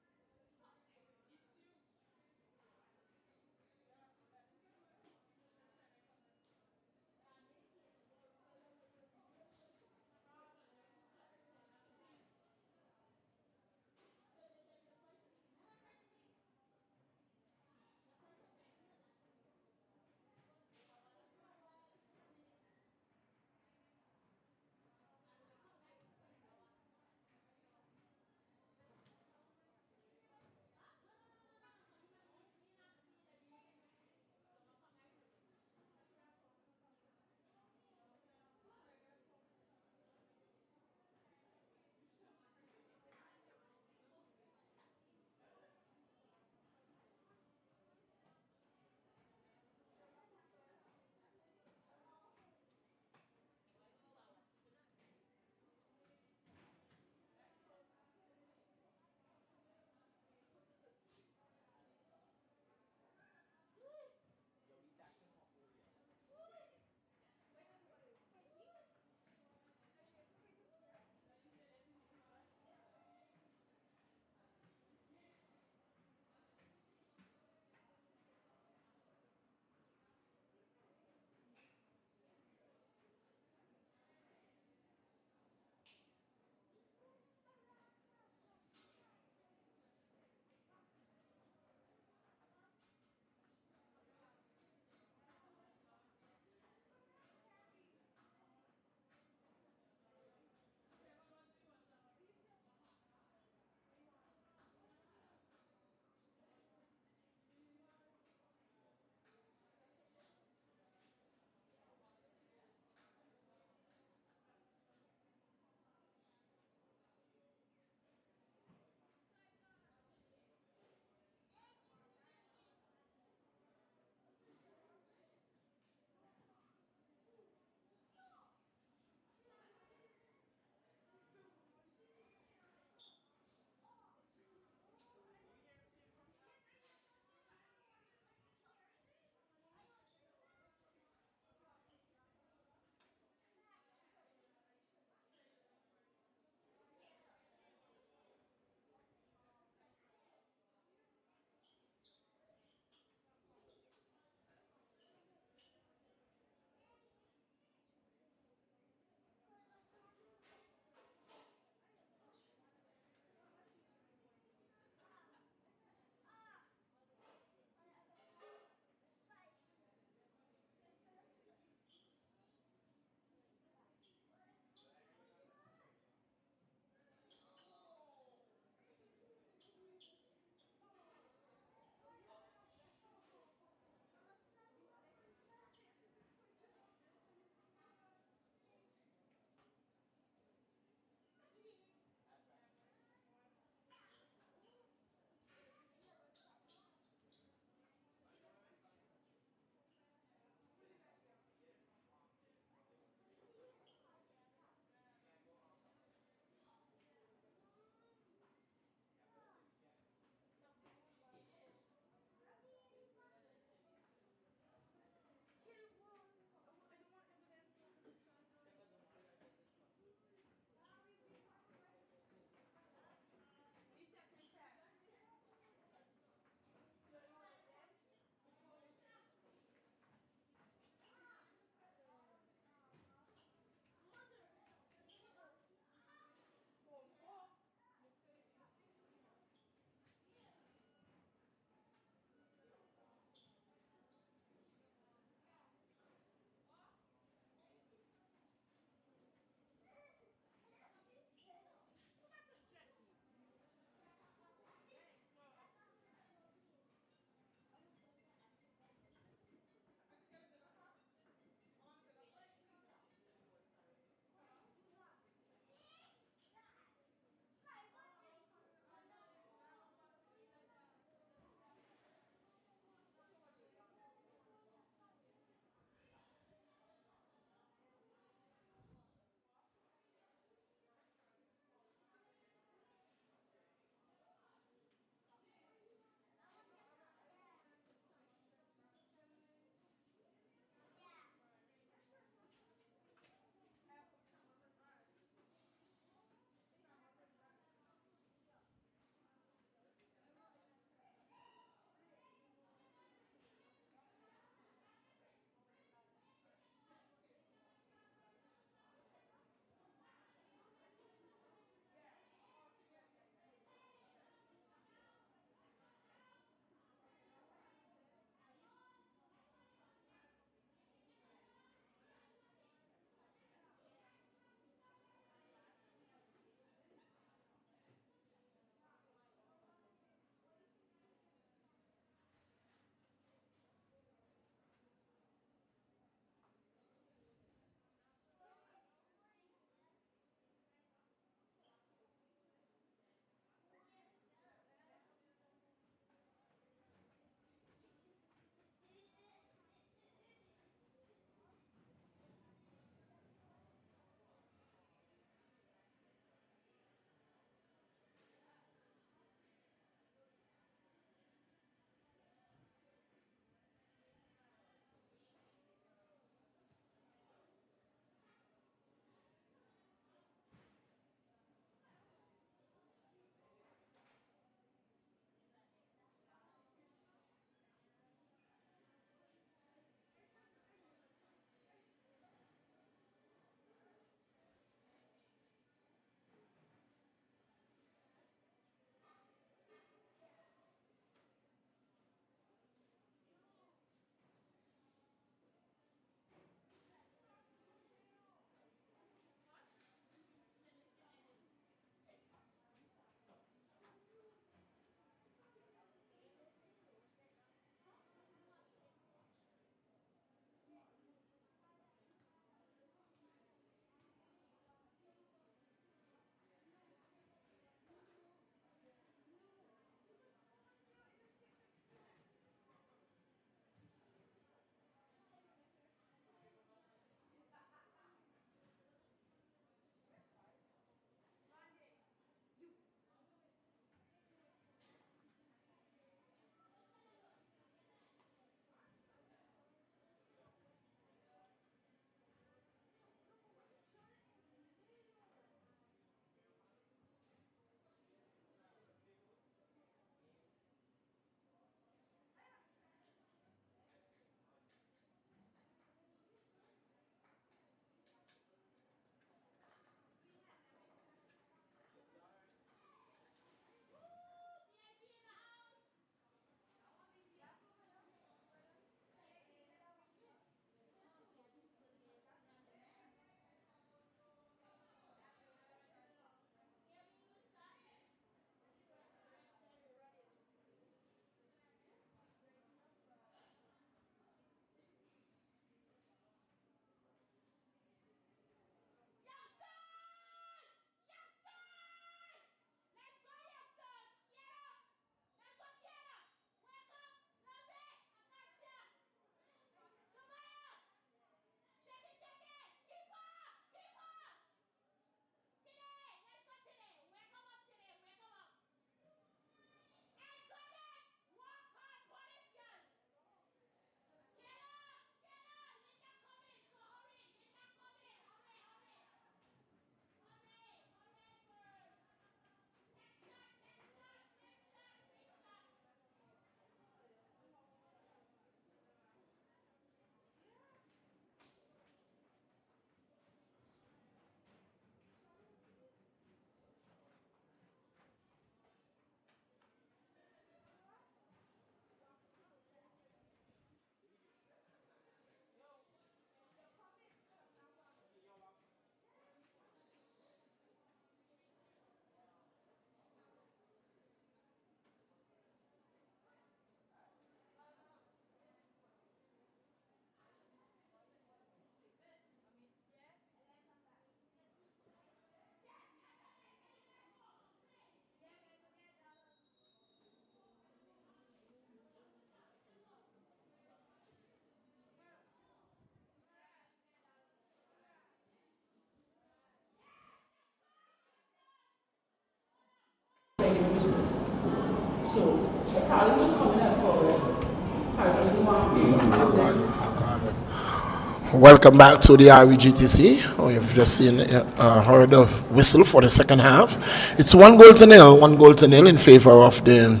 Welcome back to the REGTC. Oh, you've just seen heard a whistle for the second half. It's 1-0, 1-0 in favor of the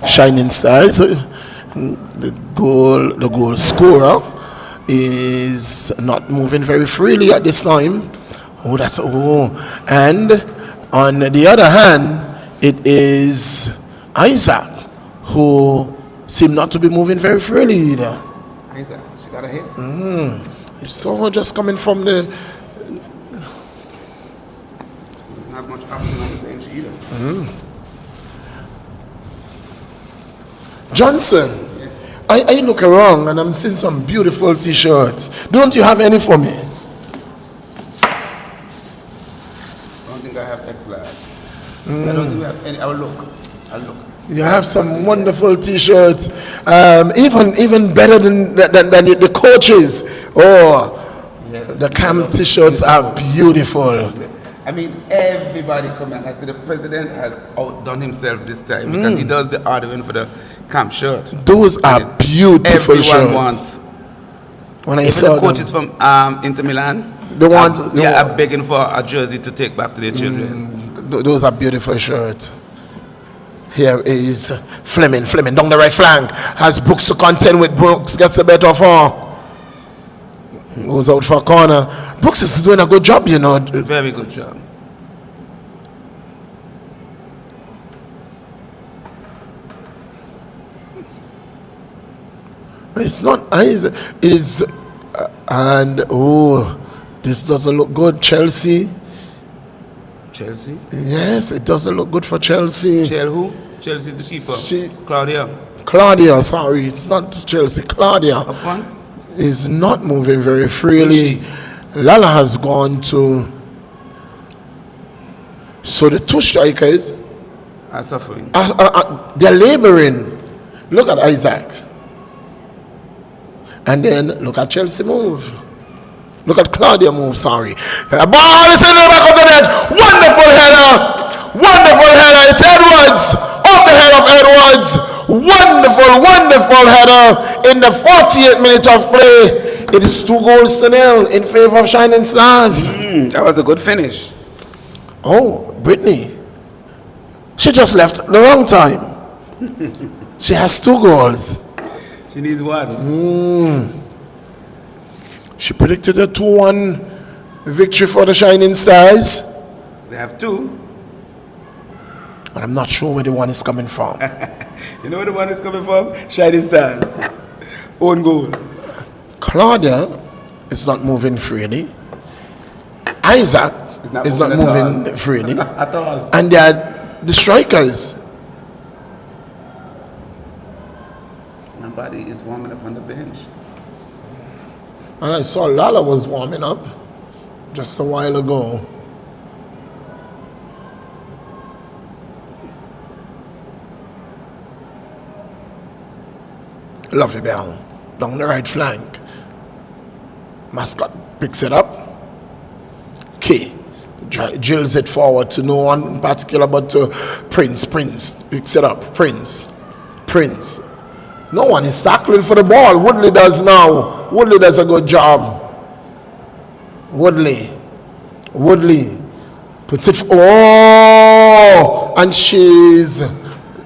Shining Stars. The goal scorer is not moving very freely at this time. And on the other hand, it is Isaac who seemed not to be moving very freely either. Isaac, she got a hit. It's all just coming from the. There's not much option on the bench either. Johnson, Yes. I look around and I'm seeing some beautiful t-shirts. Don't you have any for me? I don't think I have X-Large. I don't think we have any. I'll look. You have some wonderful t-shirts, even better than the coaches. Oh, Yes. the camp t-shirts are beautiful. I mean, everybody come and I see the president has outdone himself this time because he does the ordering for the camp shirt. Those are beautiful Everyone shirts. wants. When I Even saw the them, coaches from Inter Milan, The ones- are begging for a jersey to take back to their children. those are beautiful shirts. Here is Fleming down the right flank, has Brooks to contend with. Brooks gets a better for. Goes out for a corner. Brooks is doing a good job, you know. Very good job. It's not Isaac. It is, and this doesn't look good. Chelsea. Chelsea? Yes, it doesn't look good for Chelsea. Who? Chelsea's the keeper. Claudia, sorry, it's not Chelsea. Claudia Up front? is not moving very freely. Lala has gone to. So the two strikers Are suffering. they're laboring. Look at Isaac. And then look at Chelsea move. Look at Claudia move, sorry. The ball is in the back of the net. Wonderful header. Wonderful header. It's Edwards. Off the head of Edwards. Wonderful header in the 48th minute of play. It is 2-0 in favor of Shining Stars. That was a good finish. Oh, Brittany. She just left the wrong time. She has 2 goals. She needs one. She predicted a 2-1 victory for the Shining Stars. They have 2. But I'm not sure where the one is coming from. You know where the one is coming from? Shining Stars. Own goal. Claudia is not moving freely. Isaac is not moving freely. At all. And they are the strikers. Nobody is warming up on the bench. And I saw Lala was warming up just a while ago. Lovely ball down the right flank. Mascot picks it up. Key drills it forward to no one in particular but to Prince. Prince picks it up. Prince. No one is tackling for the ball. Woodley does now. Woodley does a good job. Woodley puts it. And she's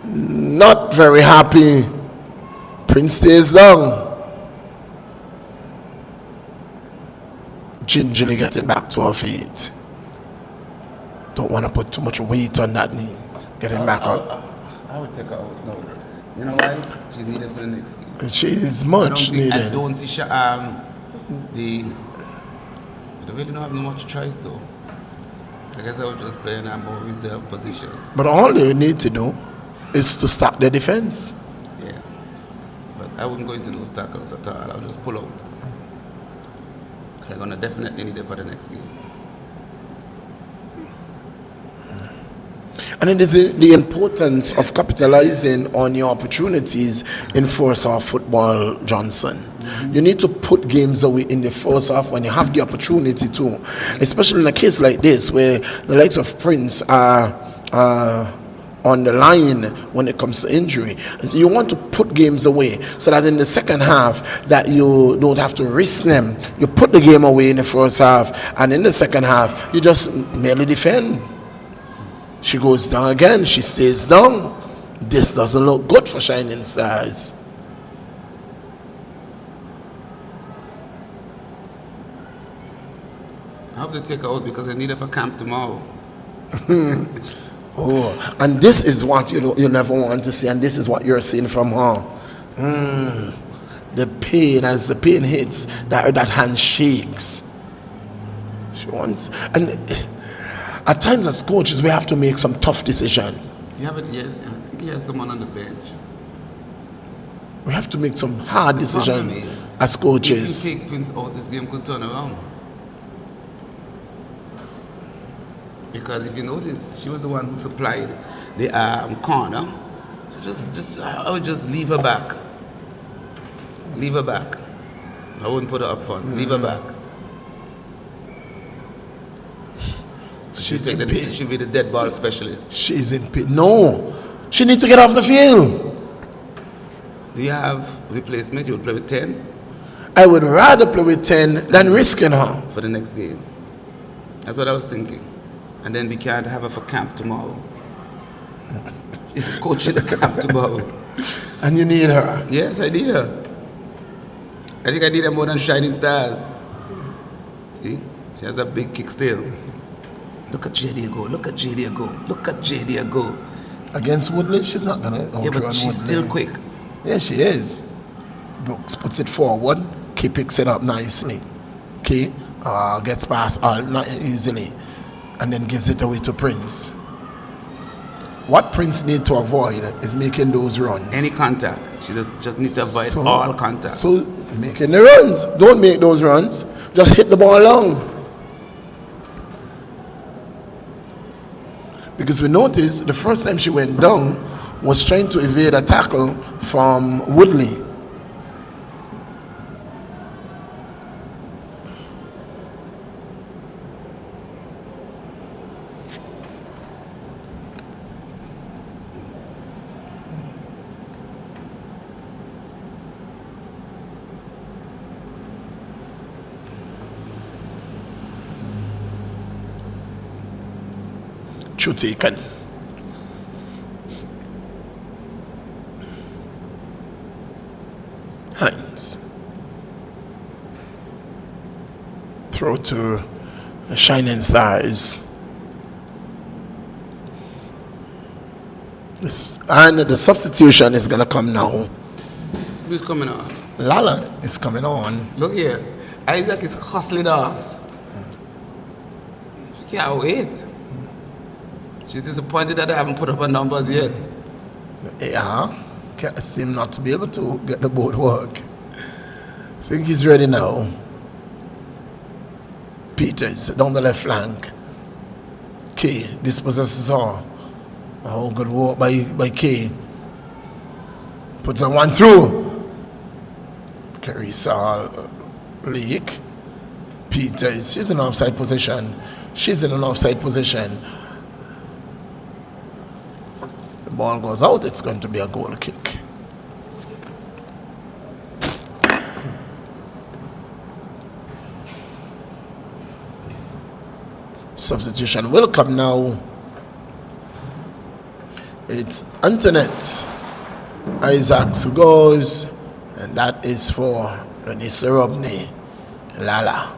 not very happy. Prince stays down. Gingerly getting back to her feet. Don't want to put too much weight on that knee. Getting back up. I would take her out. No. You know why? She's needed for the next game. She is much needed. I don't see they really don't have no much choice though. I guess I would just play in a more reserve position. But all they need to do is to stop their defense. Yeah. But I wouldn't go into those tackles at all. I'll just pull out. They're gonna definitely need it for the next game. And it is the importance of capitalizing on your opportunities in first half football, Johnson. Mm-hmm. You need to put games away in the first half when you have the opportunity to, especially in a case like this where the likes of Prince are on the line when it comes to injury. And so you want to put games away so that in the second half that you don't have to risk them. You put the game away in the first half, and in the second half you just merely defend. She goes down again, she stays down. This doesn't look good for Shining Stars. I hope they take her out because I need her for camp tomorrow. Oh, and this is what you never want to see, and this is what you're seeing from her. The pain, as the pain hits, that hand shakes. She wants, and at times as coaches we have to make some tough decisions. You haven't yet. I think he has someone on the bench. We have to make some hard decisions as coaches. If you take Prince out, this game could turn around. Because if you notice, she was the one who supplied the corner. So I would just leave her back. Leave her back. I wouldn't put her up front. Leave her back. She's in pain. She'll be the dead ball specialist. She's in pain. No, she needs to get off the field. Do you have replacement? You would play with 10? I would rather play with 10 than risking her. For the next game. That's what I was thinking. And then we can't have her for camp tomorrow. She's coaching the camp tomorrow. And you need her. Yes, I need her. I think I need her more than Shining Stars. See? She has a big kick still. Look at JD go. Look at JD go. Look at JD go. Against Woodley, she's not going to outrun Yeah, but she's Woodley. still quick. Yeah, she is. Brooks puts it forward. Key picks it up nicely. Key gets past all not easily. And then gives it away to Prince. What Prince need to avoid is making those runs. Any contact. She just needs to avoid all contact. So making the runs. Don't make those runs. Just hit the ball long. Because we noticed the first time she went down was trying to evade a tackle from Woodley. Taken. Hines. Throw to Shining Stars. And the substitution is going to come now. Who's coming on? Lala is coming on. Look here. Isaac is hustling off. She can't wait. She's disappointed that I haven't put up her numbers yet. Yeah, seem not to be able to get the boat work. I think he's ready now. Peters down the left flank. Kay dispossesses her. Oh, good work by Kay. Puts her one through. Carissa Leak. Peters, she's in an offside position. She's in an offside position. Ball goes out, it's going to be a goal kick. Substitution will come now. It's Antoinette Isaacs who goes, and that is for Renisa Robney Lala.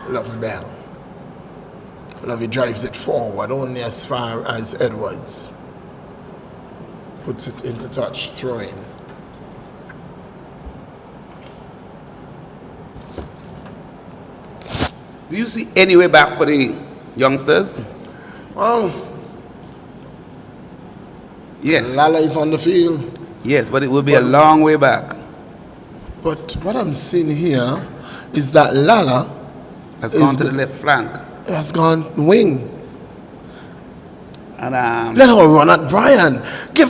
Lovely ball. Lovely drives it forward, only as far as Edwards. Puts it into touch, throwing. Do you see any way back for the youngsters? Well, yes. Lala is on the field. Yes, but it will be a long way back. But what I'm seeing here is that Lala Has gone to the left flank. has gone wing. And let her run at Brian.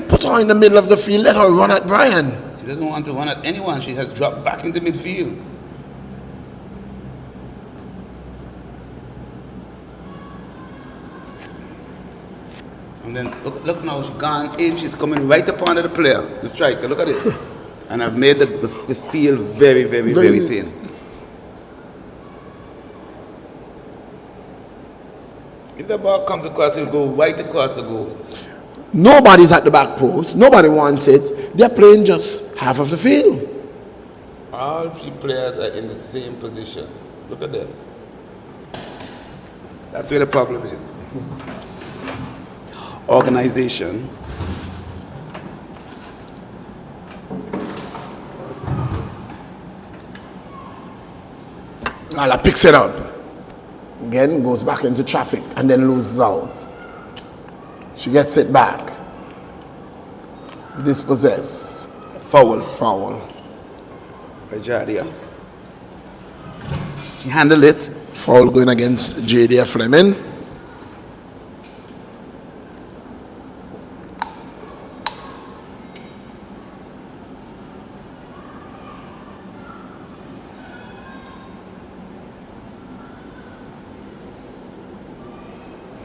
Put her in the middle of the field. Let her run at Brian. She doesn't want to run at anyone. She has dropped back into midfield. And then look now, she's gone in. She's coming right up under the player, the striker. Look at it. And I've made the field very, very, very thin. If the ball comes across, it'll go right across the goal. Nobody's at the back post. Nobody wants it. They're playing just half of the field. All 3 players are in the same position. Look at them. That's where the problem is. Organization. Lala picks it up. Again, goes back into traffic and then loses out. She gets it back. Dispossess. Foul. By Jadia. She handled it. Foul going against Jadia Fleming.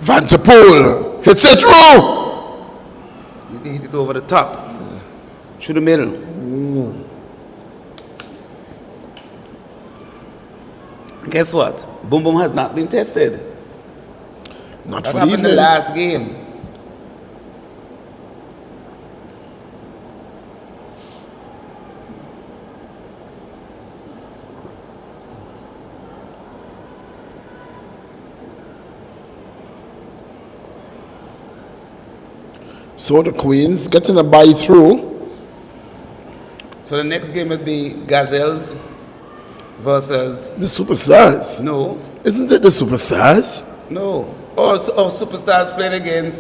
Van der Poel hits it through. You think hit it over the top, through the middle. Guess what? Boom Boom has not been tested. Not That for the happened in the evening. last game. So the Queens getting a bye through. So the next game would be Gazelles versus The Superstars. no. Isn't it the Superstars? Or Superstars playing against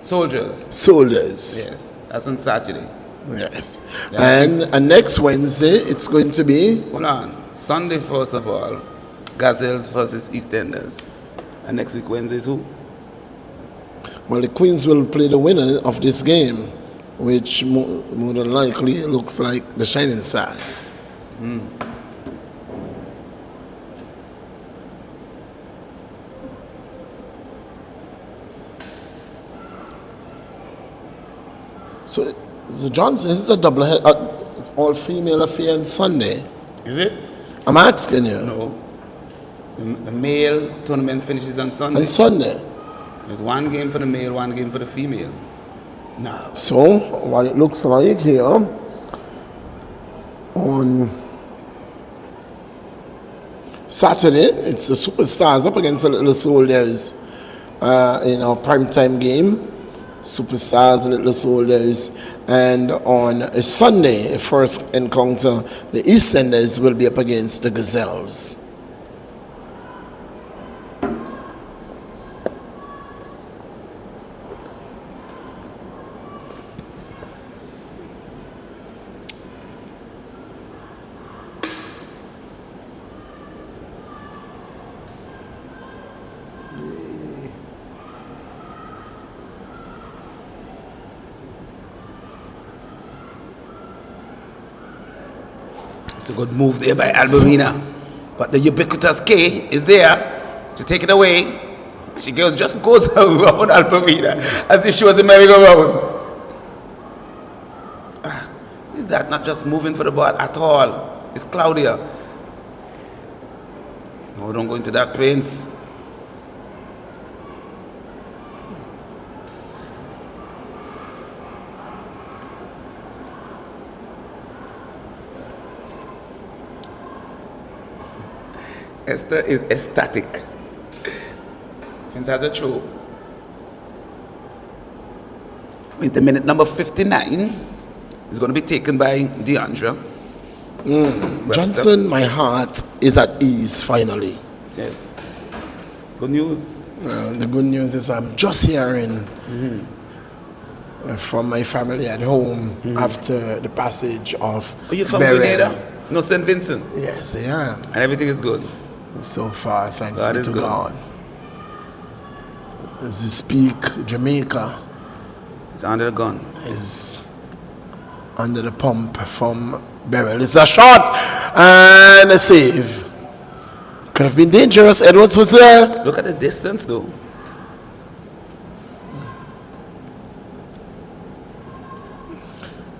Soldiers. Soldiers. Yes, that's on Saturday. Yes. And next Wednesday, it's going to be Hold on. Sunday, first of all, Gazelles versus EastEnders. And next week, Wednesday is who? well, the Queens will play the winner of this game, which more than likely looks like the Shining Stars. So Johnson, is the double all-female affair on Sunday? Is it? I'm asking you. No. The male tournament finishes on Sunday. On Sunday. There's one game for the male, one game for the female. No. So, what it looks like here, on Saturday, it's the Superstars up against the Little Soldiers in our primetime game. Superstars, Little Soldiers. And on Sunday, first encounter, the EastEnders will be up against the Gazelles. It's a good move there by Alberina. But the ubiquitous K is there to take it away. She just goes around Alberina as if she was a merry-go-round. Is that not just moving for the ball at all? It's Claudia. No, don't go into that, Prince. Esther is ecstatic. Prince has a throw. With the minute number 59 is going to be taken by Deandra. Johnson, my heart is at ease finally. Yes. Good news. The good news is I'm just hearing from my family at home after the passage of Are you from Burial. Grenada? No, St. Vincent. Yes, I am. And everything is good. So far, thanks God be is to good. God. As we speak, Jamaica He's under the gun. is under the pump from Beryl. It's a shot and a save. Could have been dangerous. Edwards was there. Look at the distance, though.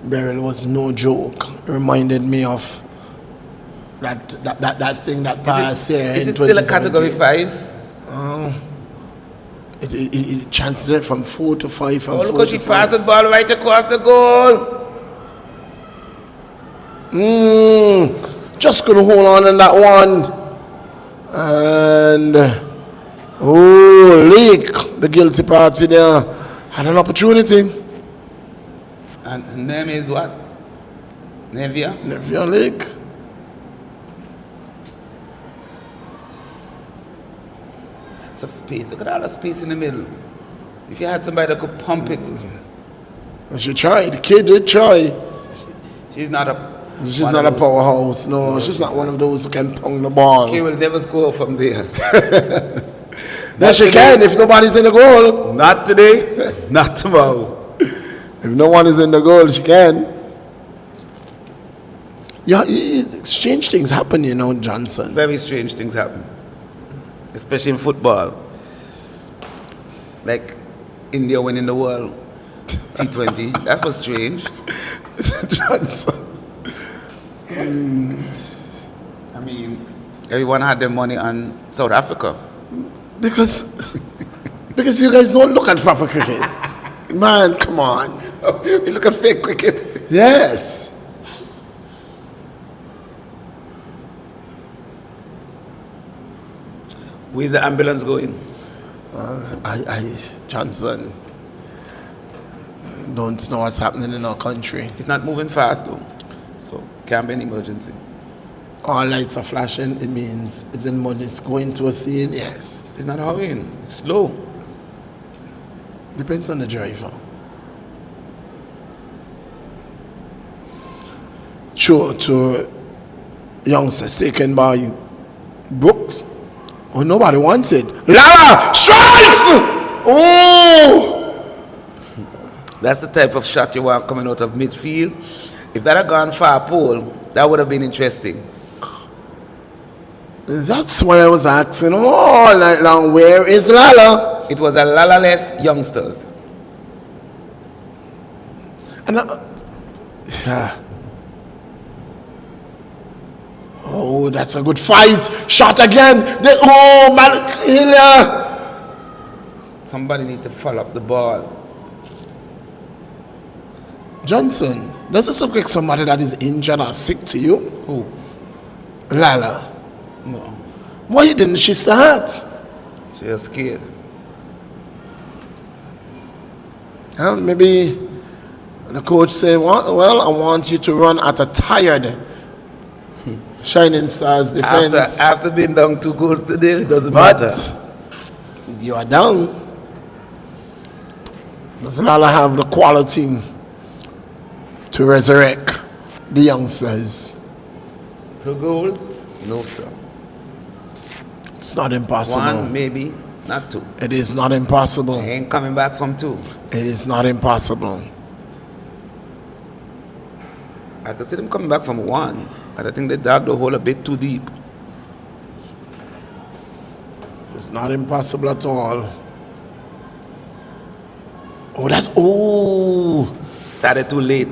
Beryl was no joke. Reminded me of that thing that passed here Is in it still a category 2017. 5? It transited from 4 to 5. From Oh, look 4 how to she 5. passed the ball right across the goal. Just gonna hold on in that one. And Lake, the guilty party there, had an opportunity. And her name is what? Nevia? Nevia Lake. Lots of space. Look at all the space in the middle. If you had somebody that could pump it. She tried. The kid did try. She's not a... She's not a powerhouse. No, she's not one of those who can pong the ball. She will never score from there. Yes, she can if nobody's in the goal. Not today, not tomorrow. If no one is in the goal, she can. Yeah, strange things happen, you know, Johnson. Very strange things happen. Especially in football. Like India winning the world. T20. That's what's strange. Johnson. I mean, everyone had their money on South Africa. Because you guys don't look at proper cricket. Man, come on. You look at fake cricket. Yes. Where's the ambulance going? Johnson, don't know what's happening in our country. It's not moving fast though. So, can't be an emergency. All lights are flashing. It means it's in money. It's going to a scene. Yes. It's not hurrying. It's slow. Depends on the driver. Sure, to youngsters taken by Brooks. Oh, nobody wants it. Lara strikes! Oh! That's the type of shot you want coming out of midfield. If that had gone far pole, that would have been interesting. That's why I was asking all night long, where is Lala? It was a Lala-less youngsters. And yeah. Oh, that's a good fight. Shot again. Hilia. Somebody need to follow up the ball. Johnson, does this look like somebody that is injured or sick to you? Who? Lala. No. Why didn't she start? She was scared. Well, maybe the coach said, well, I want you to run at a tired Shining Stars defense. After being down 2 goals today, it doesn't matter. You are down. Does Lala have the quality to resurrect the youngsters? 2 goals? No, sir. It's not impossible. 1, maybe, not 2. It is not impossible. He ain't coming back from 2. It is not impossible. I could see them coming back from 1, but I think they dug the hole a bit too deep. It's not impossible at all. Oh, that's... Oh! Started too late.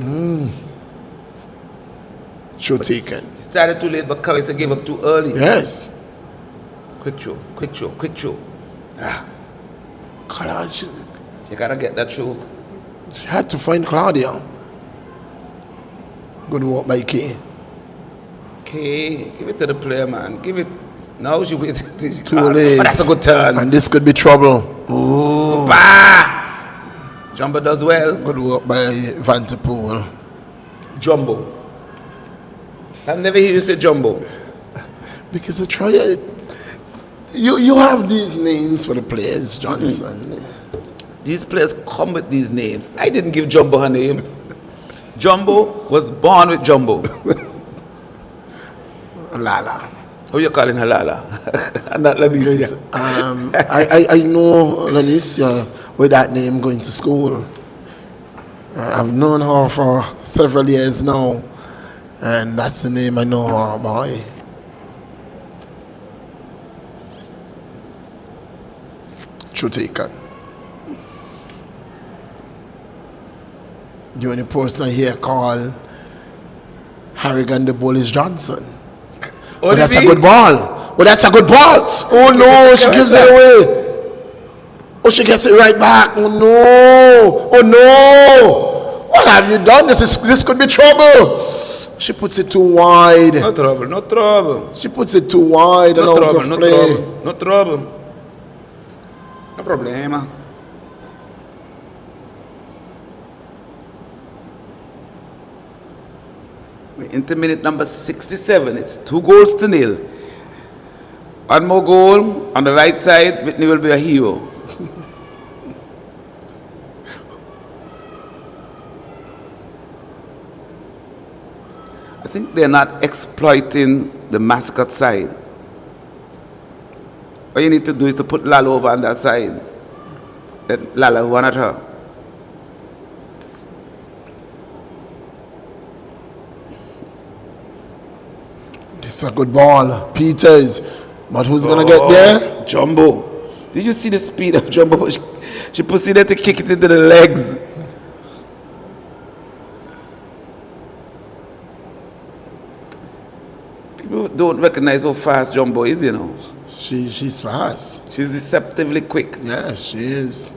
Show taken. Started too late, but Carissa gave up too early. Yes. Quick show, quick show, quick show. Claudia, She gotta get that show. she had to find Claudia. Good work by Kay. Okay, give it to the player, man. Give it. Now she waited. Too late. But that's a good turn. And this could be trouble. Oh. Bah! Jumbo does well. Good work by Vanterpool. Jumbo. I've never heard you say Jumbo. Because I try it. You have these names for the players, Johnson. These players come with these names. I didn't give Jumbo her name. Jumbo was born with Jumbo. Lala. Who you calling her Lala? Not Because, Lanicia. I know Lanicia with that name going to school. I've known her for several years now, and that's the name I know her by. True taken. The only person here called Harrigan the Bullies Johnson. Oh, that's a good ball. Oh, that's a good ball. Oh, no, she gives it away. Oh, she gets it right back. Oh, no. Oh, no. What have you done? This could be trouble. She puts it too wide. No trouble, no trouble. She puts it too wide and out of play. No trouble. No problema. We're into minute number 67. It's 2-0. One more goal on the right side. Whitney will be a hero. I think they're not exploiting the mascot side. All you need to do is to put Lala over on that side. Let Lala run at her. It's a good ball. Peters. But who's going to get there? Jumbo. Did you see the speed of Jumbo? She proceeded to kick it into the legs. People don't recognize how fast Jumbo is, you know. She's fast. She's deceptively quick. Yes, she is.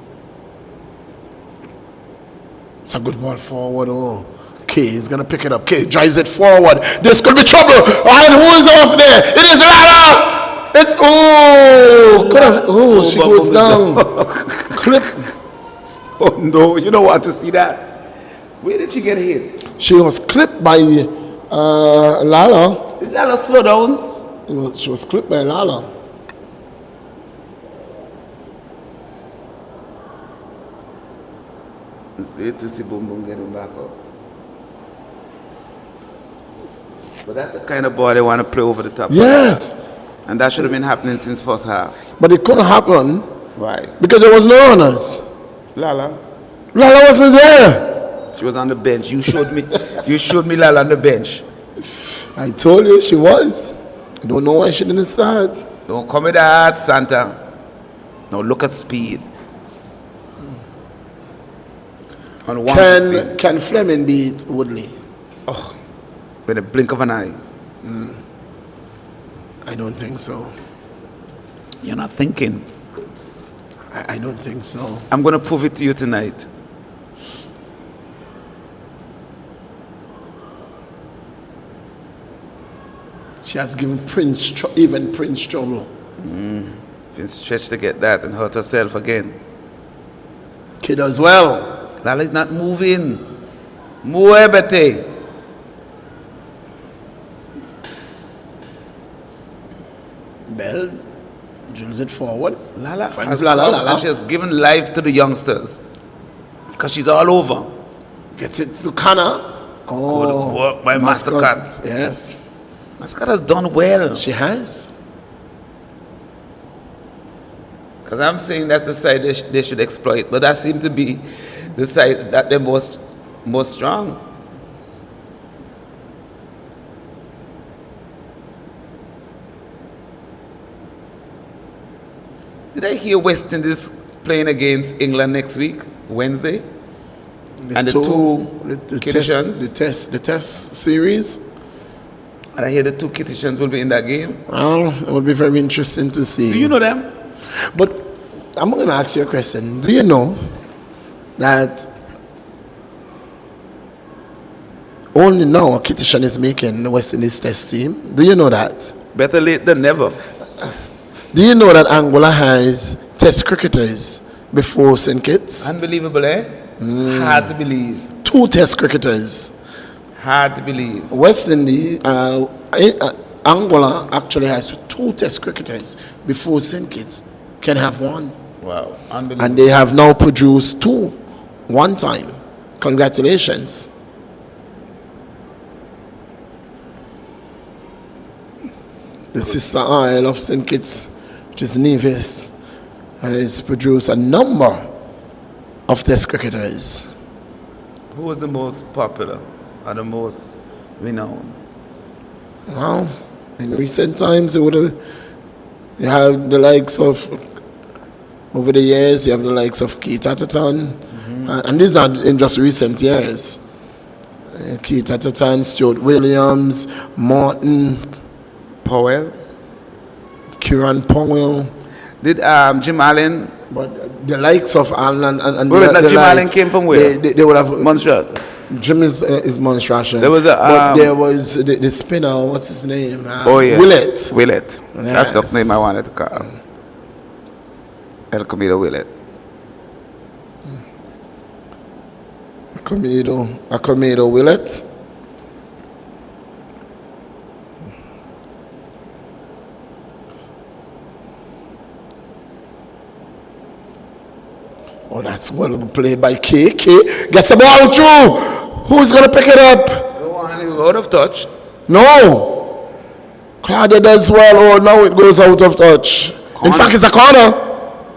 It's a good ball forward. Oh, K is going to pick it up. K drives it forward. This could be trouble. And who is off there? It is Lala. It's, she goes down. Clip. Oh, no. You don't want to see that. Where did she get hit? She was clipped by Lala. Did Lala slow down? She was clipped by Lala. It's great to see Boom Boom getting back up. But that's the kind of ball they want to play over the top. Yes. And that should have been happening since first half. But it couldn't happen. Why? Because there was no runners. Lala wasn't there. She was on the bench. You showed me Lala on the bench. I told you she was. I don't know why she didn't start. Don't come with that, Santa. Now look at speed. Can Fleming beat Woodley? Oh, with a blink of an eye. I don't think so. You're not thinking. I don't think so. I'm going to prove it to you tonight. She has given Prince trouble. Been stretched to get that and hurt herself again. Kid as well. Lala is not moving. Muévete. Bell drills it forward. Lala Finds Lala. And she has given life to the youngsters. Because she's all over. Gets it to Kana. Oh, good work by Mascot. Yes. Mascot has done well. She has. Because I'm saying that's the side they should exploit. But that seems to be the side that they're most strong. Did I hear West Indies playing against England next week, Wednesday? And the test series. And I hear the two Kittitians will be in that game. Well, it will be very interesting to see. Do you know them? But I'm going to ask you a question. Do you know that only now Kittitian is making the West Indies test team? Do you know that? Better late than never. Do you know that Angola has test cricketers before St. Kitts? Unbelievable, eh? Hard to believe. 2 test cricketers. Hard to believe. West Indies, Angola actually has 2 test cricketers before St. Kitts can have 1. Wow, unbelievable. And they have now produced 2 one time. Congratulations. the sister isle of St. Kitts, which is Nevis, has produced a number of test cricketers. Who was the most popular or the most renowned? Well, in recent times, you have the likes of, over the years, you have the likes of Keith Atherton, and these are in just recent years. Keith Atherton, Stuart Williams, Martin Powell. Kieran Powell. Did Jim Allen? But the likes of Allen and Wait, the Jim Allen likes, came from where? They would have. Montreal. Jim is Monstration. There was but there was the spinner. What's his name? Yes. Willett. Willett. Yes. That's the name I wanted to call. El Comido Willett. Acomedo Willett. Oh, that's well played by KK. Gets the ball through. Who's going to pick it up? The one who out of touch. No. Claudia does well. Oh, now it goes out of touch. Corner. In fact, it's a corner.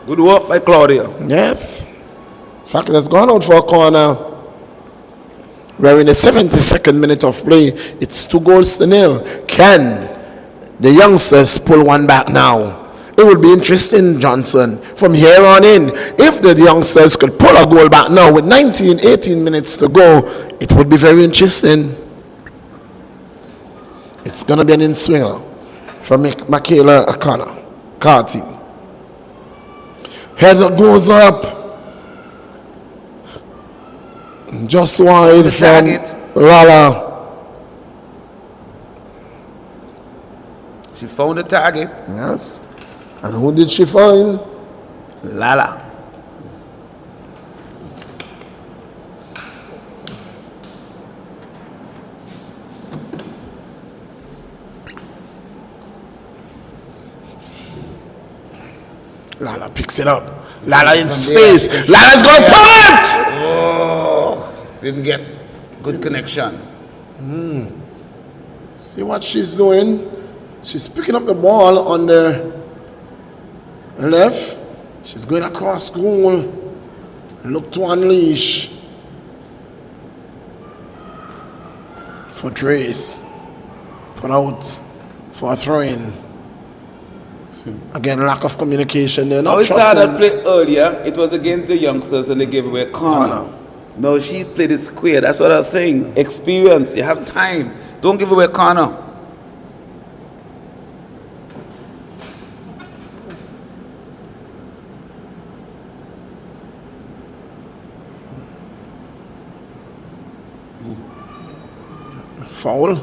Good work by Claudia. Yes. In fact, it has gone out for a corner. We're in the 72nd minute of play. It's 2-0. Can the youngsters pull one back now? It would be interesting, Johnson, from here on in. If the youngsters could pull a goal back now with 18 minutes to go, it would be very interesting. It's going to be an in-swinger from Michaela Carty. Head goes up. Just wide from Lala. She found the target. Yes. And who did she find? Lala. Lala picks it up. Lala in space. Lala's going to pull it! Oh, didn't get good connection. See what she's doing? She's picking up the ball on the left. She's going across goal. Look to unleash. For Trace. Put out for a throw-in. Again, lack of communication there. We saw that play earlier. It was against the youngsters and they gave away a corner. No, she played it square. That's what I was saying. Experience. You have time. Don't give away a corner. Foul.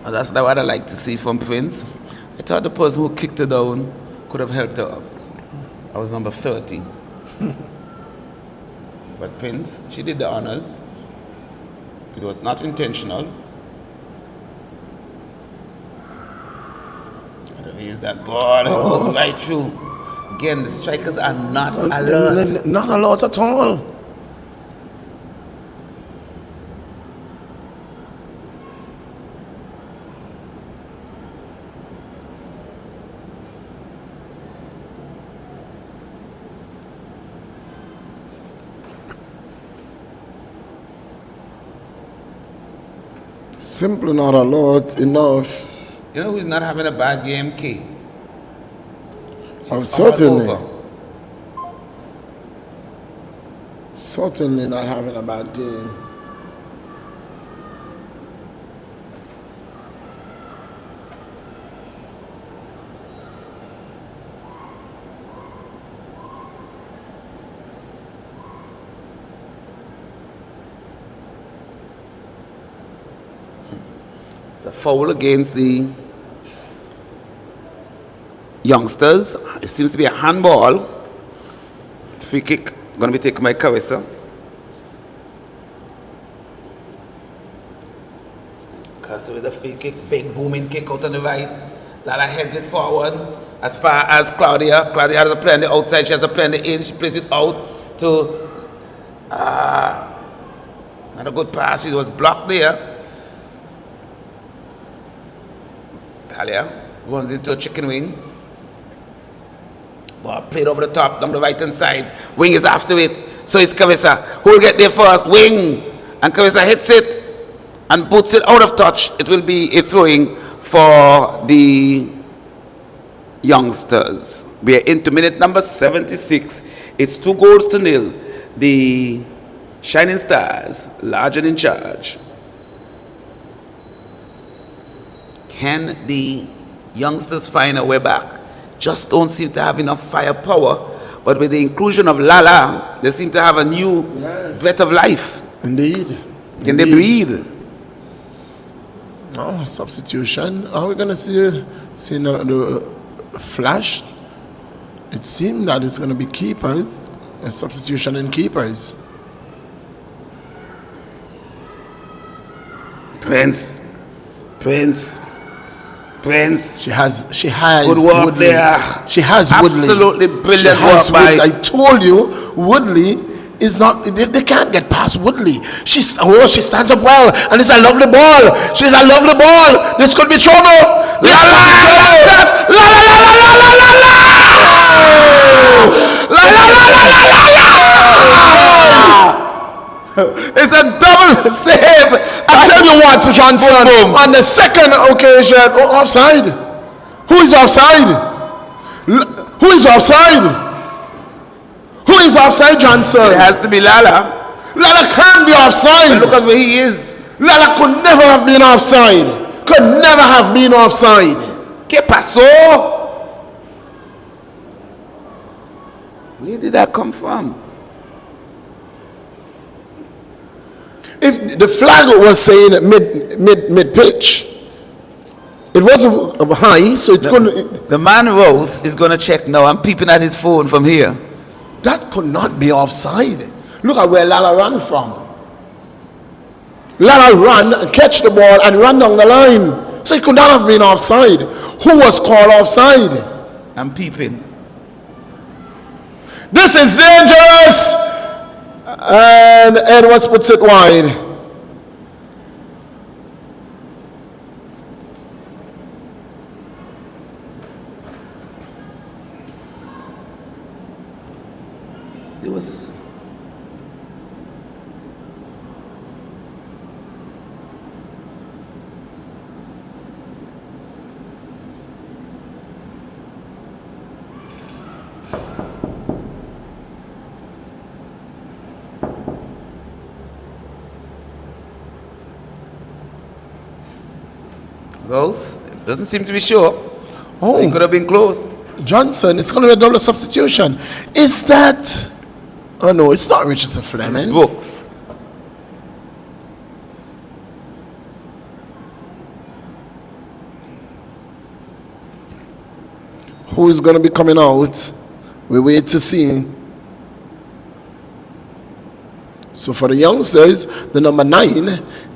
Well, that's not what I like to see from Prince. I thought the person who kicked her down could have helped her up. I was number 30. But Prince, she did the honors. It was not intentional. And here's that ball. It goes right through. Again, the strikers are not alert. Not alert at all. Simply not alert enough. You know who's not having a bad game? Key. Certainly. Certainly not having a bad game. It's a foul against the youngsters. It seems to be a handball. Free kick going to be taken by Carissa. Carissa with a free kick, big booming kick out on the right. Lala heads it forward as far as Claudia. Claudia has a play on the outside, she has a play on the in, she plays it out to Not a good pass. She was blocked there. Talia runs into a chicken wing. Ball played over the top, down the right hand side. Wing is after it. So it's Kavisa. Who will get there first? Wing. And Kavisa hits it and puts it out of touch. It will be a throwing for the youngsters. We are into minute number 76. It's 2-0. The Shining Stars, large and in charge. Can the youngsters find a way back? Just don't seem to have enough firepower. But with the inclusion of Lala, they seem to have a new breath of life. Indeed. Can they breathe? Oh, substitution. Are we going to see the flash? It seems that it's going to be keepers. A substitution in keepers. Prince. She has good work Woodley. there. She has Woodley. Absolutely brilliant work by. I told you, Woodley is not. They can't get past Woodley. She stands up well, and it's a lovely ball. She's a lovely ball. This could be trouble. It's a double save. I tell you what, Johnson. Boom. On the second occasion, offside. Who is offside? Who is offside? Who is offside, Johnson? It has to be Lala. Lala can't be offside. Look at where he is. Lala could never have been offside. Could never have been offside. ¿Qué pasó? Where did that come from? If the flag was saying mid pitch, it wasn't high, so it couldn't. The man Rose is going to check now. I'm peeping at his phone from here. That could not be offside. Look at where Lala ran from. Lala ran, catch the ball, and run down the line. So it could not have been offside. Who was called offside? I'm peeping. This is dangerous. And Edwards puts it wide. It was. Rose doesn't seem to be sure. Oh, It could have been close. Johnson, it's going to be a double substitution. Is that? Oh no, it's not Richardson Fleming. Brooks. Who is going to be coming out? We wait to see. So for the youngsters, the number 9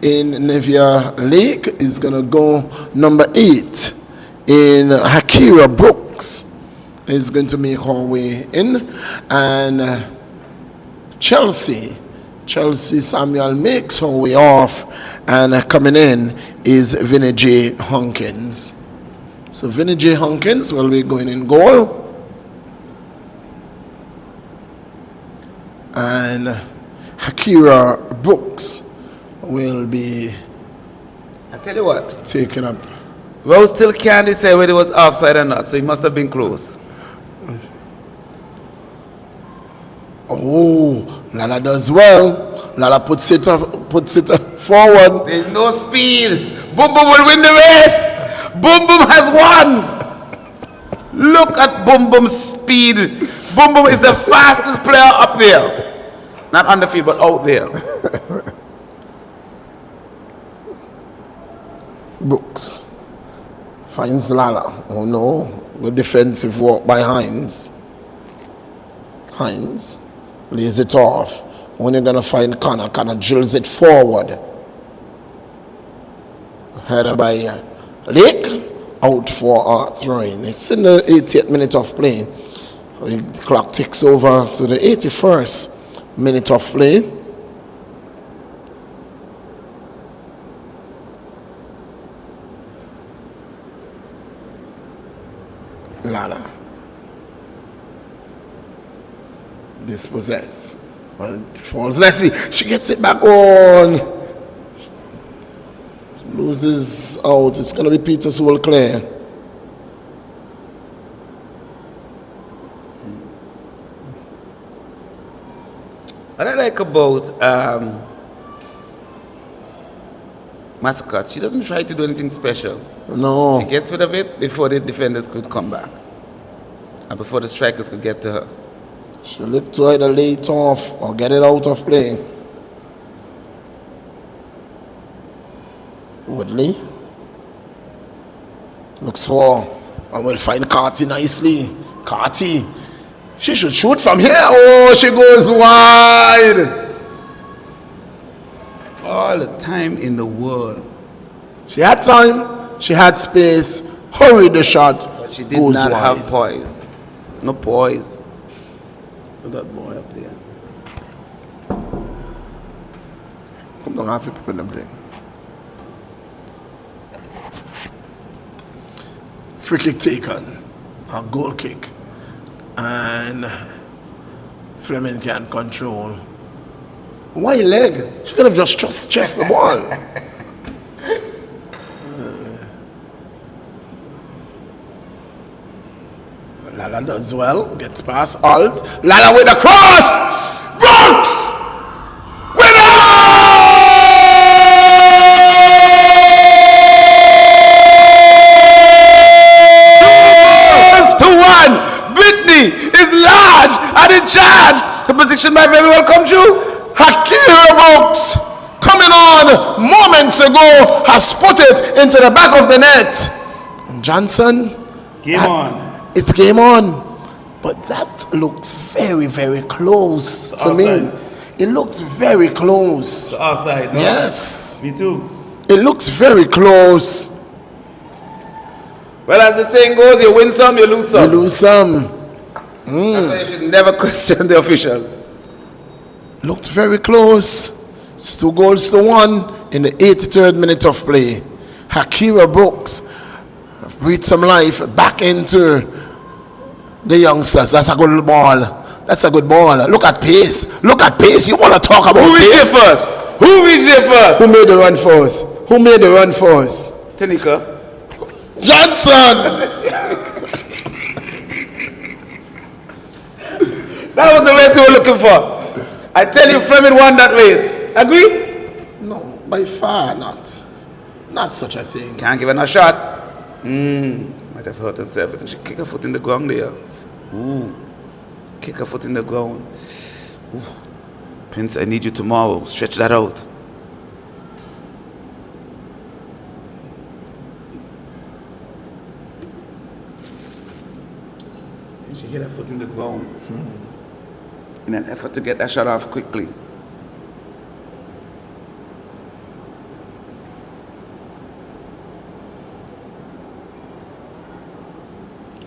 in Nevia Lake is going to go number 8 in Hakira Brooks is going to make her way in, and Chelsea Samuel makes her way off, and coming in is Vinnie J. Hunkins. So Vinnie J. Hunkins will be going in goal, and Hakira Brooks will be I tell you what, taken up. Rose still can't decide whether it was offside or not, so it must have been close. Oh, Lala does well. Lala puts it forward. There's no speed. Boom Boom will win the race. Boom Boom has won. Look at Boom Boom's speed. Boom Boom is the fastest player up there. Not on the field, but out there. Brooks finds Lala. Oh no, good defensive work by Hines. Hines lays it off. When you're gonna find Connor drills it forward. Headed by Lake, out for throwing. It's in the 80th minute of play. The clock ticks over to the 81st minute of play. Lala. Dispossess. Well, it falls nicely. She gets it back on. She loses out. It's going to be Peter's who will clear. What I like about Mascot, she doesn't try to do anything special. No. She gets rid of it before the defenders could come back. And before the strikers could get to her. She looked to either lay it off or get it out of play. Woodley looks for, and will find Carty nicely. Carty, she should shoot from here. Oh, she goes wide. All the time in the world. She had time, she had space, hurried the shot, But she did goes not wide. have poise. No poise. Look at that boy up there. Come down, half people in them thing. Free kick taken, a goal kick, and Fleming can't control. Why leg? She could have just chest the ball. Lala does well, gets past Alt. Lala with a cross! Brooks! With a To one! Brittany is large and in charge. The prediction might very well come true. Hakira Brooks, coming on moments ago, has put it into the back of the net. And Johnson, Game on. it's game on. But that looked very, very close to me. Outside. It looks very close. Offside, no? Yes, Me too. it looks very close. Well, as the saying goes, you win some, you lose We some. lose some. That's why you should never question the officials. Looked very close. It's 2-1 in the 83rd minute of play. Hakira Brooks breathed some life back into the youngsters. That's a good ball. That's a good ball. Look at pace. Look at pace. You want to talk about Who reached pace? there first? Who reached there first? Who made the run for us? Who made the run for us? Tanika. Johnson! That was the race you were looking for. I tell you, Fleming won that race. Agree? No, by far not. Not such a thing. Can't give her a shot. Might have hurt herself. I think she kicked her foot in the ground there. Ooh. Kick her foot in the ground. Ooh. Prince, I need you tomorrow. Stretch that out. And she hit her foot in the ground. In an effort to get that shot off quickly.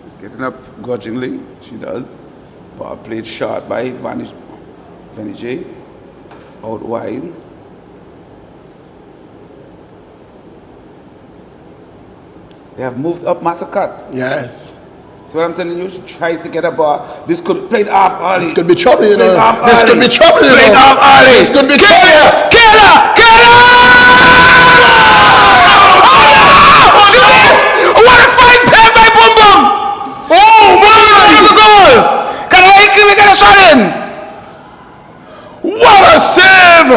She's getting up grudgingly, she does. Ball played short by Venije. Out wide. They have moved up Massacre. Yes. See what I'm telling you? She tries to get a ball. This could play it off early. This could be trouble, you know. Play it off This early. could be trouble, you Play it know. off early. This could be Kill trouble. her! Kill her! Kill her! Oh, she missed! What a fine save by Boom Boom! Oh, man! That was a goal! Can we get a shot in? What a save!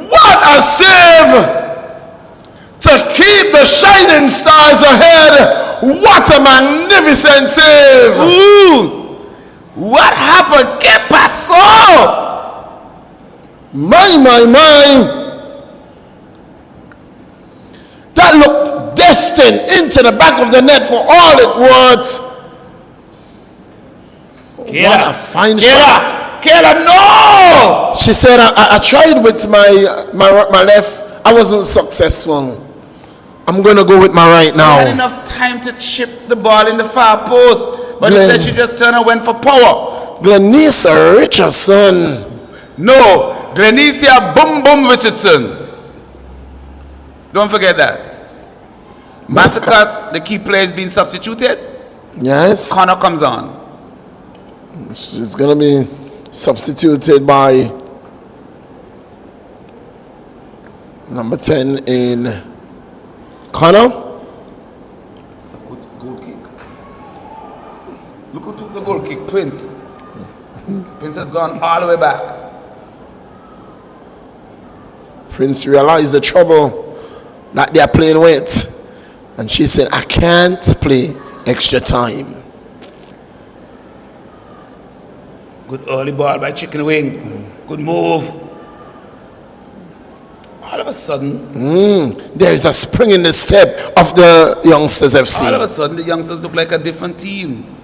What a save! To keep the Shining Stars ahead. What a magnificent save! Ooh! What happened? ¿Qué pasó? My. That looked destined into the back of the net for all it worth. What a fine shot. Kayla, no! She said, I tried with my left. I wasn't successful. I'm going to go with my right She had now. enough time to chip the ball in the far post, but Glenn. instead she just turned and went for power. Glenisa Richardson. No, Glenicia Boom Boom Richardson. Don't forget that. Massacre, the key player is being substituted. Yes. Connor comes on. She's going to be substituted by number 10 in Connor. It's a good goal kick. Look who took the goal kick, Prince. Prince has gone all the way back. Prince realized the trouble that they are playing with. And she said, I can't play extra time. Good early ball by Chicken Wing. Good move. All of a sudden, There is a spring in the step of the Youngsters FC. all of a sudden, the youngsters look like a different team.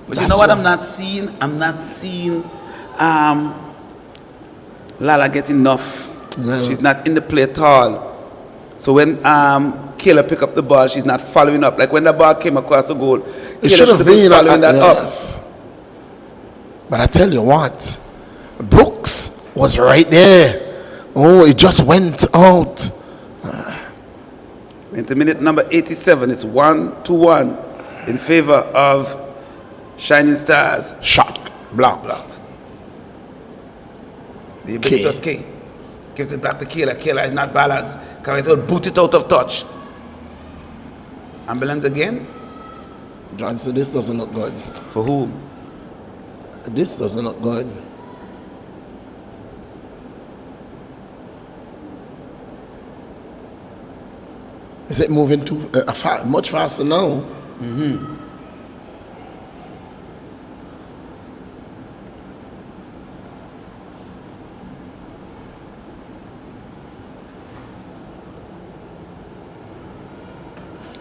But you That's know what why. I'm not seeing? I'm not seeing Lala get enough. Yeah. She's not in the play at all. So when Kayla pick up the ball, she's not following up. Like when the ball came across the goal, It Kayla should have been following that up. yes. But I tell you what, Brooks was right there. Oh, it just went out. Into minute number 87, it's 1-1 in favor of Shining Stars. Shot blocked. The ubiquitous K gives it back to Kayla. Kayla is not balanced. Carrizo boot it out of touch. Ambulance again? Johnson, this doesn't look good. For whom? This doesn't look good. Is it moving too much faster now?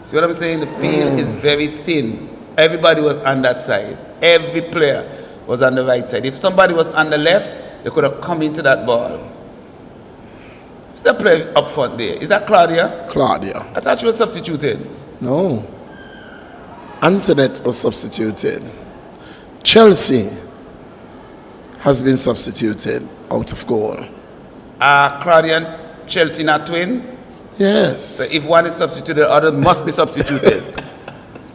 See what I'm saying? The field is very thin. Everybody was on that side. Every player was on the right side. If somebody was on the left, they could have come into that ball. Who's that player up front there? Is that Claudia? Claudia. I thought she was substituted. No. Antoinette was substituted. Chelsea has been substituted out of goal. Are Claudia and Chelsea not twins? Yes. So if one is substituted, the other must be substituted.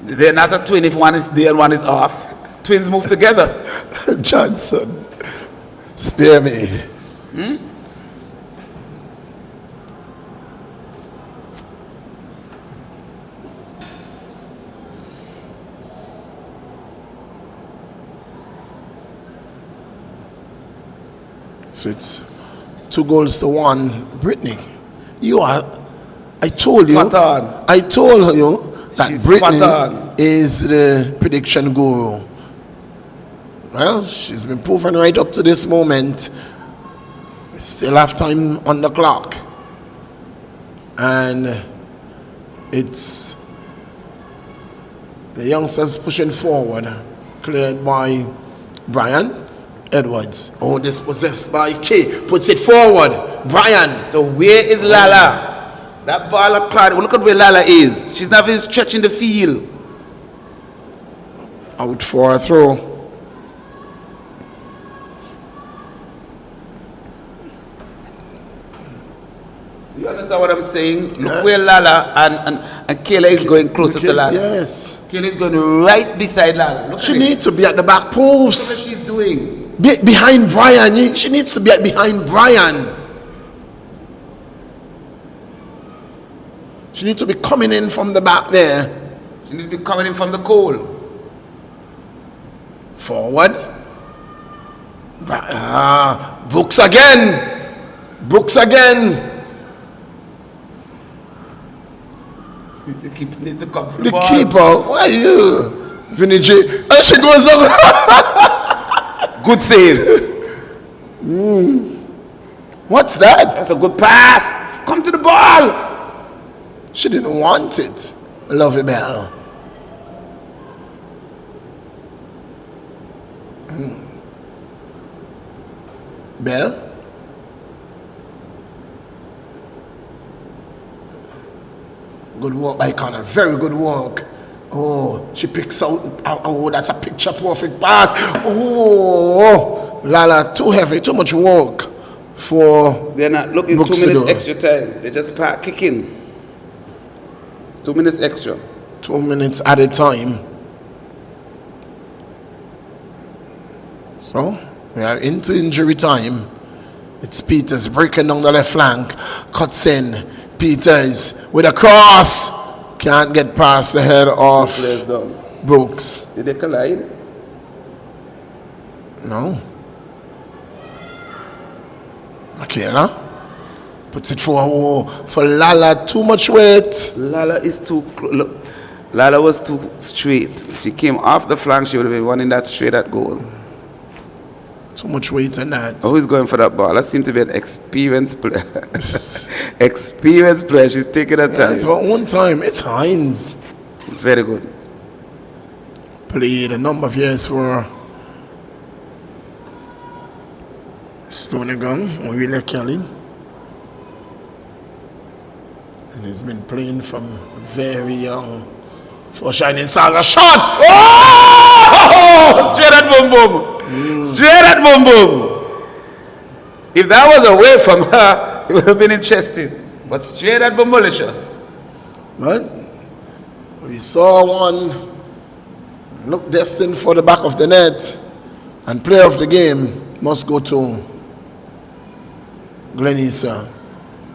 They're not a twin if one is there and one is off. Twins move together. Johnson, spare me. So it's 2-1. Brittany, you are. I told you. Spot on. I told you that She's Brittany spot on. is the prediction guru. Well, she's been proven right up to this moment. We still have time on the clock. And it's the youngsters pushing forward, cleared by Brian Edwards. Oh, dispossessed by K. Puts it forward. Brian. So where is Lala? That ball of Claudia. Look at where Lala is. She's not even stretching the field. Out for a throw. You understand what I'm saying? Look Yes. where Lala and Kayla is going closer to Lala. Yes. Kayla is going right beside Lala. Look She at it. needs to be at the back Look post. what she's doing. Behind Brian. She needs to be behind Brian. She needs to be coming in from the back there. She needs to be coming in from the goal. Forward. Brooks again. Brooks again. The keeper needs to come for the The ball. keeper. Why are you? Vinny J. And she goes down. Good save. What's that? That's a good pass. Come to the ball. She didn't want it. Lovey Bell. Bell? Good work by Connor. Very good work. Oh, she picks out. Oh, that's a picture perfect pass. Oh, Lala, too heavy, too much work for. They're not looking Brooks 2 minutes to do. extra time. They just kicking. 2 minutes extra. 2 minutes at a time. So we are into injury time. It's Peters breaking down the left flank. Cuts in. Peters with a cross. Can't get past the head of Brooks. Did they collide? No. Michaela puts it for Lala. Too much weight. Lala is too look. Lala was too straight. If she came off the flank, she would have been running that straight at goal. Too much weight in that. Oh, who's going for that ball? That seems to be an experienced player. Experienced player. She's taking her time. It's about one time. It's Hines. Very good. Played a number of years for Stonegang, Wheeler Kelly. And he's been playing from very young for Shining Stars. A shot! Oh! Straight at boom boom. Straight at boom boom. If that was away from her, it would have been interesting. But straight at boom malicious. But we saw one look destined for the back of the net, and player of the game must go to Glenisa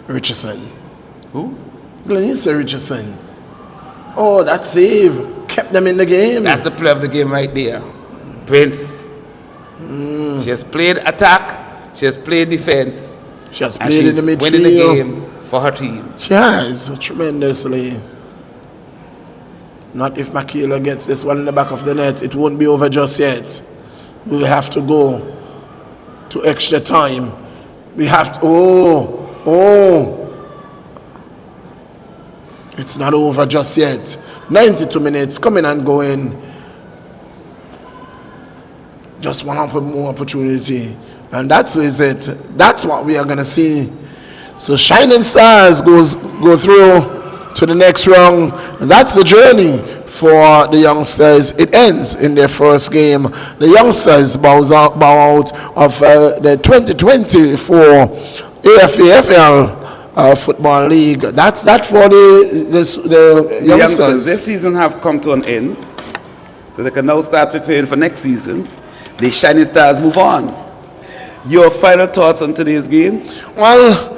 Richardson. Who? Glenisa Richardson. Oh, that save kept them in the game. That's the player of the game right there. Prince. She has played attack. She has played defense. She has played in the midfield. Winning the game for her team. She has tremendously. Not if Michaela gets this one in the back of the net. It won't be over just yet. We will have to go to extra time. We have to. It's not over just yet. 92 minutes coming and going. Just one more opportunity. And that's it. That's what we are going to see. So Shining Stars go through to the next round. And that's the journey for the youngsters. It ends in their first game. The youngsters bow out of the 2024 AFA Football League. That's that for the youngsters. This season have come to an end. So they can now start preparing for next season. The Shining Stars move on. Your final thoughts on today's game? Well,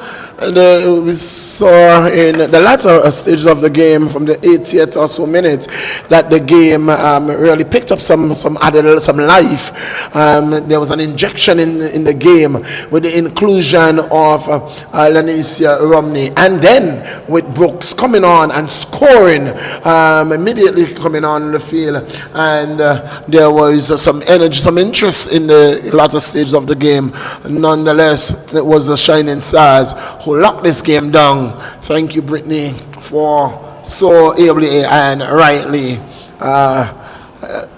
we saw in the latter stages of the game, from the 80th or so minute, that the game really picked up some life. There was an injection in the game with the inclusion of Lanicia Romney, and then with Brooks coming on and scoring, immediately coming on the field, and there was some energy, some interest in the latter stages of the game. Nonetheless, it was the Shining Stars who locked this game down. Thank you, Brittany, for so ably and rightly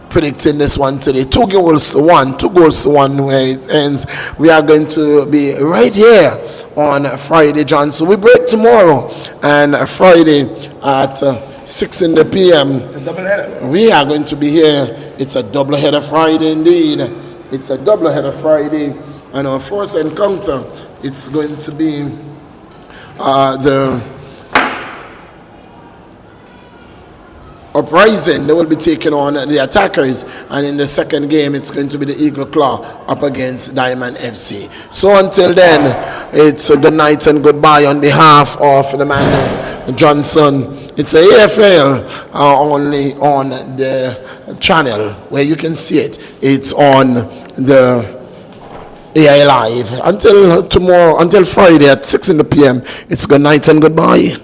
predicting this one today. 2 goals to one where it ends. We are going to be right here on Friday, John. So we break tomorrow, and Friday at 6 in the p.m. It's a double header. We are going to be here. It's a double header Friday indeed. It's a double header Friday, and our first encounter, it's going to be the Uprising. They will be taking on the Attackers, and in the second game it's going to be the Eagle Claw up against Diamond FC. So until then, it's a good night and goodbye on behalf of the man Johnson. It's a AFL only on the channel where you can see it. It's on the AI Live. Until tomorrow, until Friday at 6 in the p.m., it's good night and goodbye.